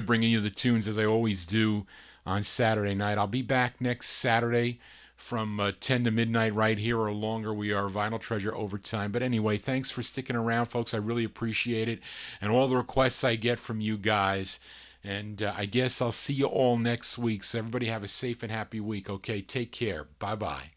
bringing you the tunes, as I always do on Saturday night. I'll be back next Saturday from 10 to midnight right here or longer. We are Vinyl Treasure Overtime. But anyway, thanks for sticking around, folks. I really appreciate it. And all the requests I get from you guys. And I guess I'll see you all next week. So everybody have a safe and happy week. Okay, take care. Bye-bye.